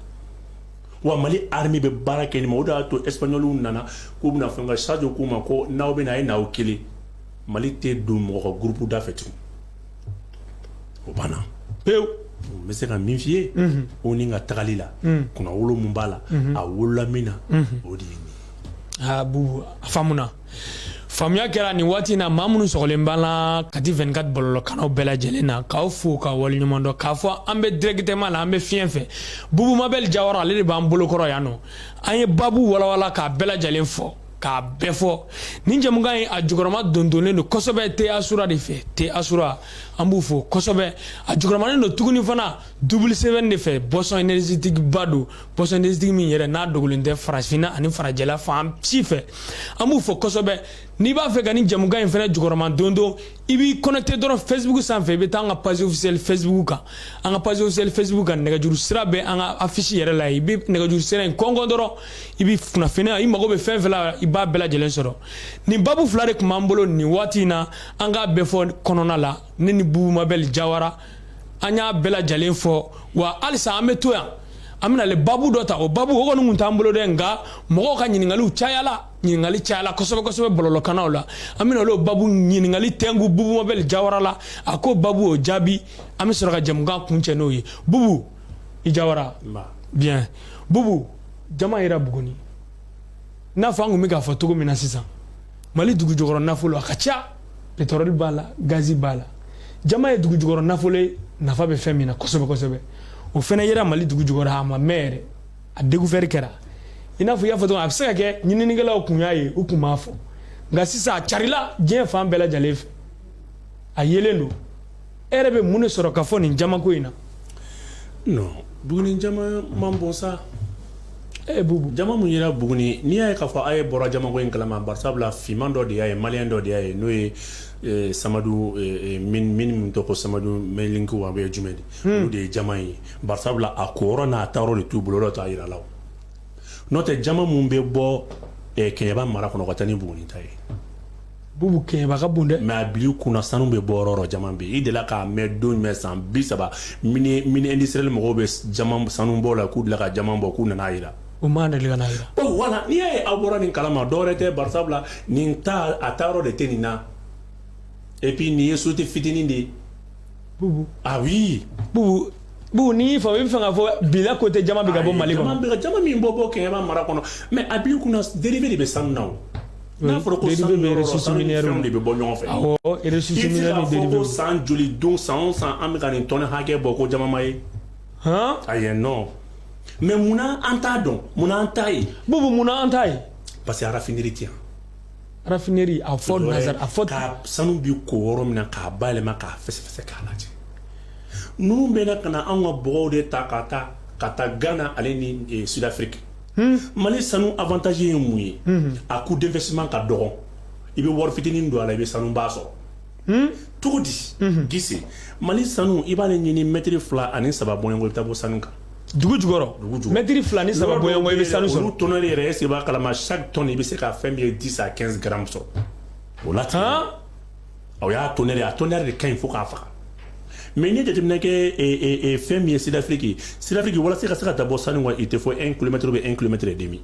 wa Mali armée bɛ baara kɛ nin ma o de y'a to espagnoliw nana k'u bɛna fɛn ka Sadio k'u ma ko n'aw bɛna a ye n'aw kelen Mali tɛ don mɔgɔ ka groupe da fɛ tugun o banna pewu. n bɛ se ka min f'i ye o ni n ka tagali la kunna wolo mun b'a la a wolola min na o de ye nin. Bubu a faamuna faamuya kɛra nin waati in na maa minnu sɔgɔlen b'an la Kati 24 bɔlɔlɔkannaw bɛɛ lajɛlen na k'aw fo k'aw waleɲuman dɔn k'a fɔ an bɛ directement la an bɛ fiɲɛ fɛ Bubu Mabel Jawara ale de b'an bolokɔrɔ yan nɔ an ye baabu walawala k'a bɛɛ lajɛlen fɔ k'a bɛɛ fɔ nin jɛmukan in a jukɔrɔma dondonnen don kosɛbɛ te asura de fɛ te asura an b'u fo kosɛbɛ a jukɔrɔmanen don tuguni fana double sɛbɛn de fɛ boisson énergétique ba don boisson énergétique min yɛrɛ n'a dogolen tɛ farafinna ani farajɛla fan si fɛ an b'u fo kosɛbɛ n'i b'a fɛ ka nin jɛmukan in fana jukɔrɔma don don i b'i connecté dɔrɔn Facebook sanfɛ i bɛ taa an ka page officielle Facebook kan an ka page officielle Facebook kan nɛgɛjuru sira bɛ an ka affiche yɛrɛ la i bɛ nɛgɛjuru sira in kɔnkɔn dɔrɔn i bɛ kunnafoniya i mago bɛ fɛn fɛn la i b'a bɛɛ lajɛlen sɔrɔ nin babu fila de tun b'an bolo nin waati in na an k'a bɛɛ fɔ kɔnɔna la ne ni Bubu Mabel Jawara an y'a bɛɛ lajɛlen fɔ wa halisa an bɛ to yan an bɛna le babu dɔ ta o babu o kɔni tun t'an bolo dɛ nka mɔgɔw ka ɲininkaliw cayala kosɛbɛ kosɛbɛ bɔlɔlɔkannaw la an bɛna olu babu ɲininkali tɛngu Bubu Mabel Jawara la a ko babu o jaabi an bɛ sɔrɔ ka jɛmukan kuncɛ n'o ye Bubu i Jawara bien Bubu jama yera Buguni n'a fɔ an tun bɛ k'a fɔ cogo min na sisan Mali dugu jukɔrɔ nafolo a ka ca pétrole b'a la gaz b'a la jama ye dugu jukɔrɔ nafolo nafa bɛ fɛn min na kosɛbɛ kosɛbɛ o fɛnɛ yera Mali dugu jukɔrɔ a ma mɛn yɛrɛ a découvert kɛra i n'a fɔ i y'a fɔ cogo min a bɛ se ka kɛ ɲininikɛlaw kun y'a ye u kun b'a fɔ nka sisan a carila diɲɛ fan bɛɛ lajɛlen fɛ a yelen don e yɛrɛ bɛ mun de sɔrɔ ka fɔ nin jamako in na. non Buguni jama man bon sa. Bubu jama mun yera Buguni n'i y'a ye k'a fɔ a ye bɔra jamako in kalama barisabula finman dɔ de y'a ye maliyɛn dɔ de y'a ye n'o ye Samadu min tɔgɔ Samadu Melinko a bɛ jumɛn de olu de ye jama ye barisabula a koyɔrɔ n'a taayɔrɔ de t'u bolo dɔ t'a yira la o n'o tɛ jama mun bɛ bɔ Kɛɲɛba mara kɔnɔ ka taa ni Buguni ta ye. Bubu Kɛɲɛba ka bon dɛ. mais a bil'i kunna sanu bɛ bɔ yɔrɔ o yɔrɔ jama bɛ yen i delila k'a mɛn don jumɛn san 30 mini industriel mɔgɔw bɛ jama sanu bɔ la k'u delila ka jama bɔ k'u nana yira. o ma deli ka n'a yira. Voilà n'i y'a ye aw bɔra nin kalama dɔwɛrɛ tɛ barisabula nin ta a taayɔrɔ de tɛ nin na et puis nin ye société fitinin de ye. Bubu ah oui. Bubu n'i y'i fɔ i bɛ fɛ k'a fɔ bila côté jama bɛ ka bɔ Mali kɔnɔ. jama min bɔ Kɛɲɛba mara kɔnɔ mais a bil'i kunna dérivé de bɛ sanu na o. n'a fɔra ko sanu yɔrɔ fɛnw de bɛ bɔ ɲɔgɔn fɛ. awɔ ressources minières ni i tɛ se k'a fɔ dérivé. ko san joli don san o san an bɛ ka nin tɔni hakɛ bɔ ko jama ma ye. ayi non mais munna an t'a dɔn munna an t'a ye. Bubu munna an t'a ye. parce que raffinerie tɛ yan. raffinerie a fɔ nazari a fɔ. ka sanu bi ko yɔrɔ min na k'a bayɛlɛma k'a fɛsɛfɛsɛ k'a lajɛ ninnu bɛ na ka na anw ka bɔgɔw de ta ka taa Ghana ale ni Sud Afrique. Mali sanu avantage ye mun ye a coût d'investissement ka dɔgɔ i bɛ wari fitinin don a la i bɛ sanu ba sɔrɔ cogo di Gise Mali sanu i b'ale ɲini mètre 2 ani 3 bɔɲɔgɔn i bɛ taa bɔ sanu kan dugu jukɔrɔ mètre 2 ni 3 bɔɲɔgɔn i bɛ sanu sɔrɔ olu tonneur yɛrɛ est-ce que i b'a kalama chaque tonne i bɛ se ka fɛn min ye 10 à 15 grammes sɔrɔ o la o y'a tonneur ye a tonneur de ka ɲi fo k'a faga mais n'i ye jateminɛ kɛ fɛn min ye Sud Afrique walasa ka se ka taa bɔ sanu kan i tɛ fɔ 1 kilomètre ou bien 1 kilomètre et demi.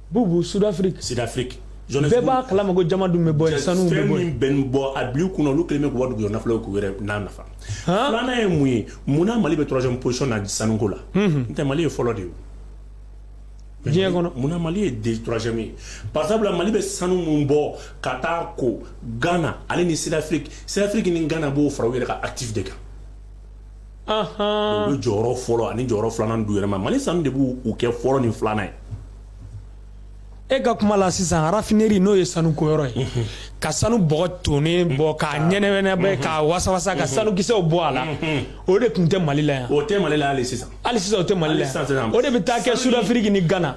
Bubu Sud Afrique bɛɛ b'a kalama ko jama dun bɛ bɔ yen sanu bɛ bɔ yen. fɛn min bɛ nin bɔ a bil'u kunna olu kelen bɛ k'u ka dugu nafolo k'u yɛrɛ n'a nafa. filanan ye mun ye munna Mali bɛ 3e position na sanuko la. n tɛ Mali ye fɔlɔ de ye. diɲɛ kɔnɔ munna Mali ye 3e ye par exemple Mali bɛ sanu mun bɔ ka taa ko Ghana ale ni Sud Afrique ni Ghana b'o fara u yɛrɛ ka actif de kan. u bɛ jɔyɔrɔ fɔlɔ ani jɔyɔrɔ filanan du yɛrɛ ma Mali sanu de b'u kɛ fɔlɔ ni filanan ye. e ka kuma la sisan raffinerie n'o ye sanu koyɔrɔ ye ka sanu bɔgɔ tonnen bɔ k'a ɲɛnɛmɛnɛ k'a wasa ka sanu kisɛw bɔ a la o de tun tɛ Mali la yan. o tɛ Mali la hali sisan o tɛ Mali la yan o de bɛ taa kɛ Sud Afrique ni Ghana.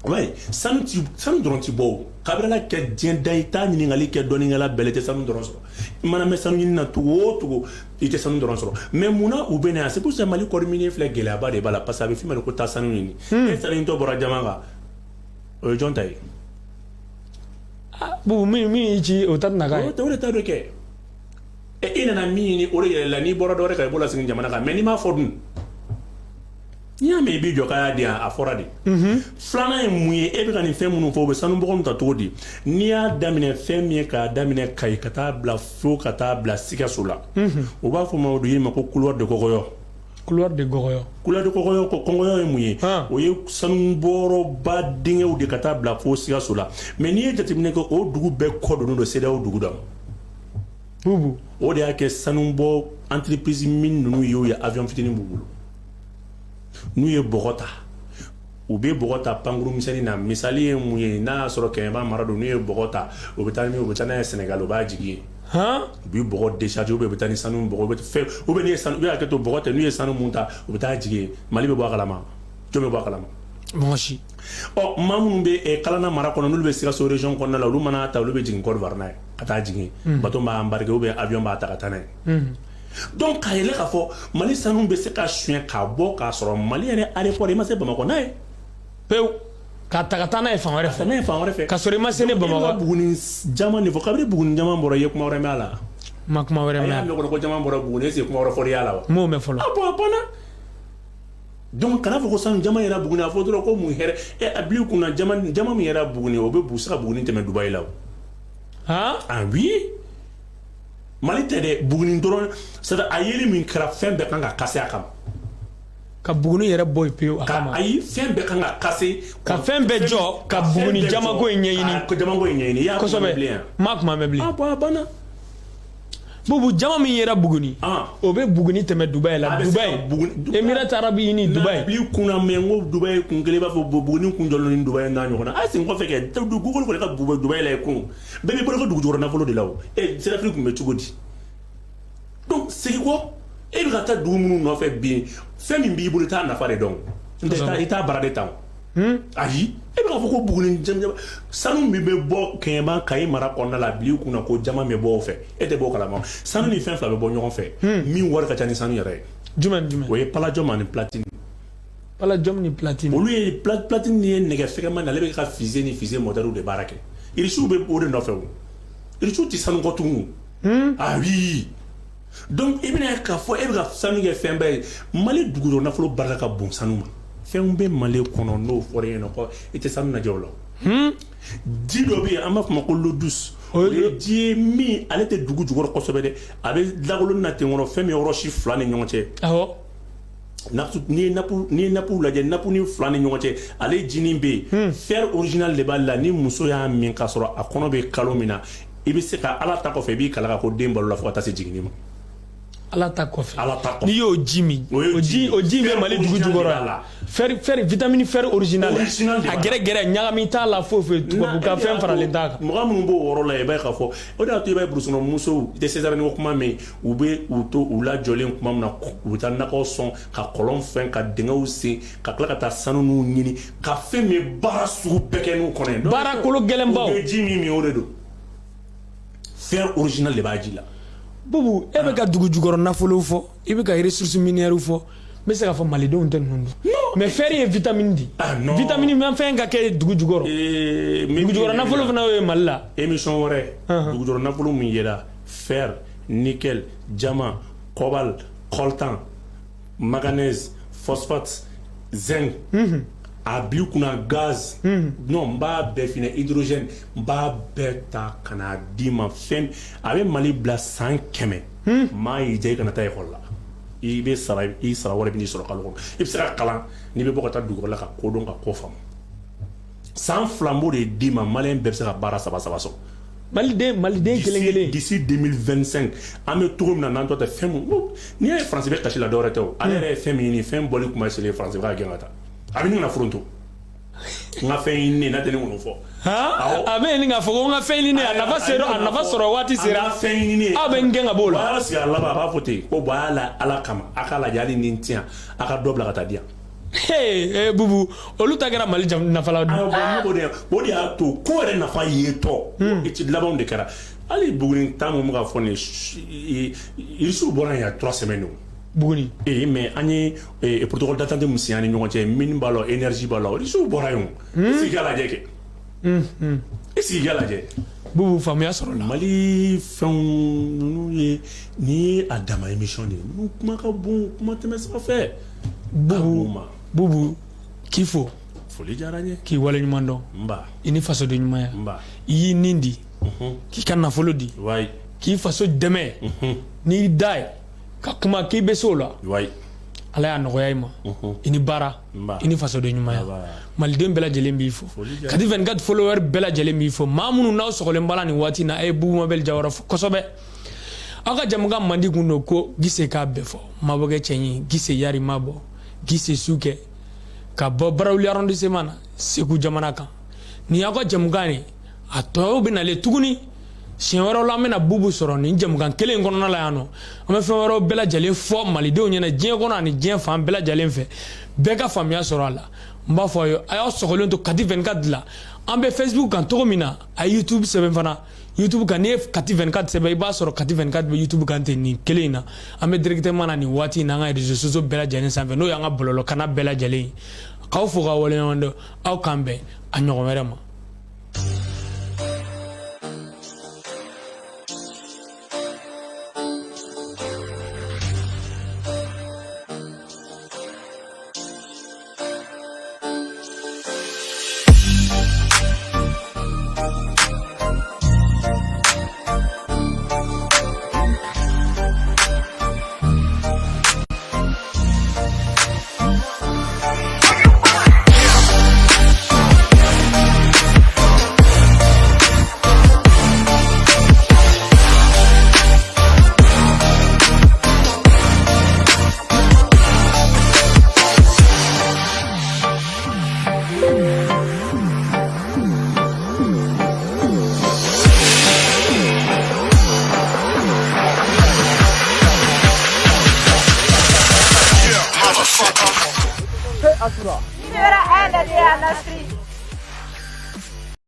oui sanu dɔrɔn ti bɔ o kabila kɛ diɲɛ da i t'a ɲininkali kɛ dɔnnikɛla bɛɛ la i tɛ sanu dɔrɔn sɔrɔ i mana mɛn sanu ɲini na cogo o cogo i tɛ sanu dɔrɔn sɔrɔ mais munna u bɛ na yan c'est pour ça Mali kɔɔri minier filɛ gɛlɛyaba de b'a la parce que a bɛ f'i ma de ko taa sanu ɲini e sanu ɲinitɔ bɔra jama kan o ye jɔn ta ye. Bubu min y'i ci o ta tɛna k'a ye. o de ta dɔ kɛ e nana min ɲini o de yɛlɛla n'i bɔra dɔwɛrɛ kan i b'o lasegin jamana kan mais n'i m'a fɔ dun n'i y'a mɛn i b'i jɔ k'a y'a di yan a fɔra de. filanan ye mun ye e bɛ ka nin fɛn minnu fɔ o bɛ sanu bɔgɔ ta cogo di n'i y'a daminɛ fɛn min ye k'a daminɛ Kayi ka taa bila fo ka taa bila Sikaso la o b'a fɔ o de ma ko couloir de Gɔgɔyɔ. couloir de Gɔgɔyɔ kɔngɔyɔ ye mun ye o ye sanu bɔrɔba dingɛw de ka taa bila fo Sikaso la mais n'i ye jateminɛ kɛ o dugu bɛɛ kɔ donnen don CEDEAO dugu da Bubu o de y'a kɛ sanu bɔ entreprise min ninnu ye o ye avion fitinin b'u bolo n'u ye bɔgɔ ta u bɛ bɔgɔ ta pankuru misɛnnin na misali ye mun ye n'a y'a sɔrɔ Kɛɲɛba mara don n'u ye bɔgɔ ta u bɛ taa n'a ye Sénégal u b'a jigin yen u bɛ bɔgɔ décharger ou bien u bɛ taa ni sanu bɔgɔ u bɛ fɛn ou bien n'i ye sanu u bɛ hakɛ to bɔgɔ tɛ n'u ye sanu mun ta u bɛ taa jigin yen Mali bɛ bɔ a kalama jɔn bɛ bɔ a kalama. mɔgɔ si. maa minnu bɛ Kalana mara kɔnɔ n'olu bɛ Sikaso région kɔnɔna la olu mana ta olu bɛ jigin Côte d'Ivoire n'a ye ka taa jigin bateau b'a embarquer ou bien avion b'a ta ka taa n'a ye. donc k'a yɛlɛ k'a fɔ Mali sanu bɛ se ka suɲɛ k'a bɔ k'a sɔrɔ Mali yɛrɛ aéroport i ma se Bamakɔ n'a ye. pewu k'a ta ka taa n'a ye fan wɛrɛ fɛ. n'a ye fan wɛrɛ fɛ. ka sɔrɔ i ma se ne Bamakɔ. Buguni jama de fɔ kabini Buguni jama bɔra i ye kuma wɛrɛ mɛn a la. ma kuma wɛrɛ mɛn a la. a y'a mɛn ko jama bɔra Buguni est-ce que kuma wɛrɛ fɔra i y'a la wa. m'o mɛn fɔlɔ. a banna. donc kana fɔ ko sanu jama yɛrɛ Buguni a fɔ dɔrɔn ko mun hɛrɛ a bil'i kunna jama min yɛrɛ Buguni o bɛ se ka Buguni tɛmɛ Dubaï la o. ah oui. Mali tɛ dɛ Buguni dɔrɔn c'est à dire a yeli min kɛra fɛn bɛɛ kan ka kase a kama. ka Buguni yɛrɛ bɔ yen pewu a kama. ayi fɛn bɛɛ kan ka kase. ka fɛn bɛɛ jɔ ka Buguni jamako in ɲɛɲini. ka jamako in ɲɛɲini i y'a kuma mɛn bilen yan. m'a kuma mɛn bilen. a banna. bubu jama min yera Buguni o be Buguni tɛmɛ Dubai la Dubai Émirats Arabes Unis Dubai bi kunna mais ngo Dubai kun kele ba fo Buguni kun jolo ni Dubai na ɲɔgɔn na a sin ko fɛ kɛ Google ko ka Dubai la kun bɛɛ bɛ bolo ko dugu jɔrɔ nafolo de la o sera kun bɛ cogo di donc c'est quoi e bɛ ka taa dugu minnu nɔfɛ bi fɛn min b'i bolo t'a nafa de dɔn i t'a bara de ta ayi e bɛ ka fɔ ko Buguni sanu min bɛ bɔ Kɛɲɛba Kayi mara kɔnɔna la bi kunna ko jama bɛ bɔ o fɛ e tɛ bɔ o kalama sanu ni fɛn fila bɛ bɔ ɲɔgɔn fɛ min wari ka ca ni sanu yɛrɛ ye jumɛn o ye palladium ani platine ni platine olu ye platine ni ye nɛgɛ fɛgɛman na ale bɛ ka fusée ni fusée modèle de baara kɛ irisiw bɛ o de nɔfɛ o irisiw tɛ sanu kɔ tugun ah oui donc i bɛna k'a fɔ e bɛ ka sanu kɛ fɛn bɛɛ ye Mali dugujɔ nafolo barika ka bon sanu ma fɛn bɛ Mali kɔnɔ n'o fɔra yen nɔ ko i tɛ sanu lajɛ o la ji dɔ bɛ yen an b'a fɔ o ma ko l'eau douce o ye ji ye min ale tɛ dugu jukɔrɔ kosɛbɛ dɛ a bɛ dagolo na ten kɔnɔ fɛn min yɔrɔ si fila ni ɲɔgɔn cɛ n'i ye napu lajɛ napu ni fila ni ɲɔgɔn cɛ ale jinin bɛ yen fer original de b'ale la ni muso y'a min k'a sɔrɔ a kɔnɔ bɛ kalo min na i bɛ se ka Ala ta kɔfɛ i b'i kala ko den balo la fo ka taa se jiginni ma Ala ta kɔfɛ n'i y'o ji min o ji bɛ Mali dugu jukɔrɔ la fer vitamine fer original a gɛrɛ ɲagami t'a la foyi tubabu ka fɛn faralen t'a kan mɔgɔ minnu b'o yɔrɔ la i b'a ye k'a fɔ o de y'a to i b'a ye burusukɔnɔ musow i tɛ César kuma mɛn u bɛ u to u lajɔlen kuma min na u bɛ taa nakɔ sɔn ka kɔlɔn fɛn ka dingɛw sen ka tila ka taa sanu ninnu ɲini ka fɛn min baara sugu bɛɛ kɛ n'u kɔnɔ ye baara kolo gɛlɛnbaw u bɛ ji min o de don fer original de b'a ji la bubu e bɛ ka dugu jukɔrɔ nafolo fɔ i bɛ ka ressources minières fɔ n bɛ se k'a fɔ malidenw tɛ ninnu dɔn mais fer ye vitamine di vitamine min fɛn ka kɛ dugu jukɔrɔ dugu jukɔrɔ nafolo fana ye Mali la émission wɛrɛ dugu jukɔrɔ nafolo min yera fer nickel diamant cobalt coltan manganèse phosphate zinc a bila kunna gaz non n b'a bɛɛ finɛ hydrogène n b'a bɛɛ ta ka na d'i ma fɛn a bɛ Mali bila san 100 maa y'i diya i kana taa ekɔli la i bɛ sara wɛrɛ bɛ n'i sɔrɔ kalo kɔnɔ i bɛ se ka kalan n'i bɛ bɔ ka taa dugu la ka kodɔn ka ko faamu san 2 n b'o de d'i ma Maliyɛn bɛɛ bɛ se ka baara 3 sɔrɔ maliden kelen d'ici 2025 an bɛ cogo min na n'an tɔ tɛ fɛn mun n'i y'a ye Faransi bɛ kasi la dɔwɛrɛ tɛ o ale yɛrɛ ye fɛn min ɲini fɛn bɔli kuma selen Faransi bɛ ka gɛn ka taa a bɛ nin kana foronto n ka fɛn ɲini n'a tɛ ne kɔnɔ fɔ a bɛ nin k'a fɔ ko n ka fɛn ɲini a nafa sɔrɔ waati sera fɛn ɲini aw bɛ n gɛn ka b'o la a y'a sigi a laban a b'a fɔ ten ko a y'a la Ala kama a k'a lajɛ hali ni n tiɲɛ a ka dɔ bila ka taa di yan bubu olu ta kɛra Mali nafa la o de y'a to ko yɛrɛ nafa ye tɔ labanw de kɛra hali Buguni taa mun bɛ ka fɔ nin irisiw bɔra yan 3 semaines Buguni mais an ye protocole d'attente min signé ani ɲɔgɔn cɛ mine b'a la énergie b'a la irisiw bɔra yen o i sigi k'a lajɛ kɛ i sigi k'a lajɛ bubu faamuya sɔrɔ la Mali fɛnw ninnu ye nin ye a dama émission de ye ninnu kuma ka bon kuma tɛmɛ sira fɛ bubu k'i fo foli diyara n ye k'i waleɲuman dɔn nba i ni fasoden ɲumanya nba i y'i nin di k'i ka nafolo di k'i faso dɛmɛ n'i da ye ka kuma k'i bɛ se o la Ala y'a nɔgɔya i ma i ni baara i ni fasoden ɲumanya maliden bɛɛ lajɛlen b'i fo Kati 24 followers bɛɛ lajɛlen b'i fo maa minnu n'aw sɔgɔlen b'a la nin waati in na a ye Bubu Mabel Jawara fo kosɛbɛ aw ka jamukan mandi kun don ko Gise k'a bɛɛ fɔ Mabɔkɛ Cɛɲi Gise Yari Mabɔ Gise Sukɛ ka bɔ Barawuli arrondissement na Segu jamana kan nin y'aw ka jamukan ye a tɔw bɛ nalen tuguni siɲɛ wɛrɛw la an bɛna Bubu sɔrɔ nin jamukan kelen kɔnɔna la yan nɔ an bɛ fɛn wɛrɛw bɛɛ lajɛlen fɔ malidenw ɲɛna diɲɛ kɔnɔ ani diɲɛ fan bɛɛ lajɛlen fɛ bɛɛ ka faamuya sɔrɔ a la n b'a fɔ a ye a y'aw sɔgɔlen to Kati 24 la an bɛ Facebook kan cogo min na a ye YouTube sɛbɛn fana YouTube kan n'i ye Kati 24 sɛbɛn i b'a sɔrɔ Kati 24 bɛ YouTube kan ten nin kelen in na an bɛ directement na nin waati in na an ka réseaux sociaux bɛɛ lajɛlen sanfɛ n'o y'an ka bɔlɔlɔkana bɛɛ lajɛlen ye k'aw fo k'aw waleɲuman dɔn aw k'an bɛn a ɲɔgɔn wɛrɛ ma. Signora Ella di Anna Street.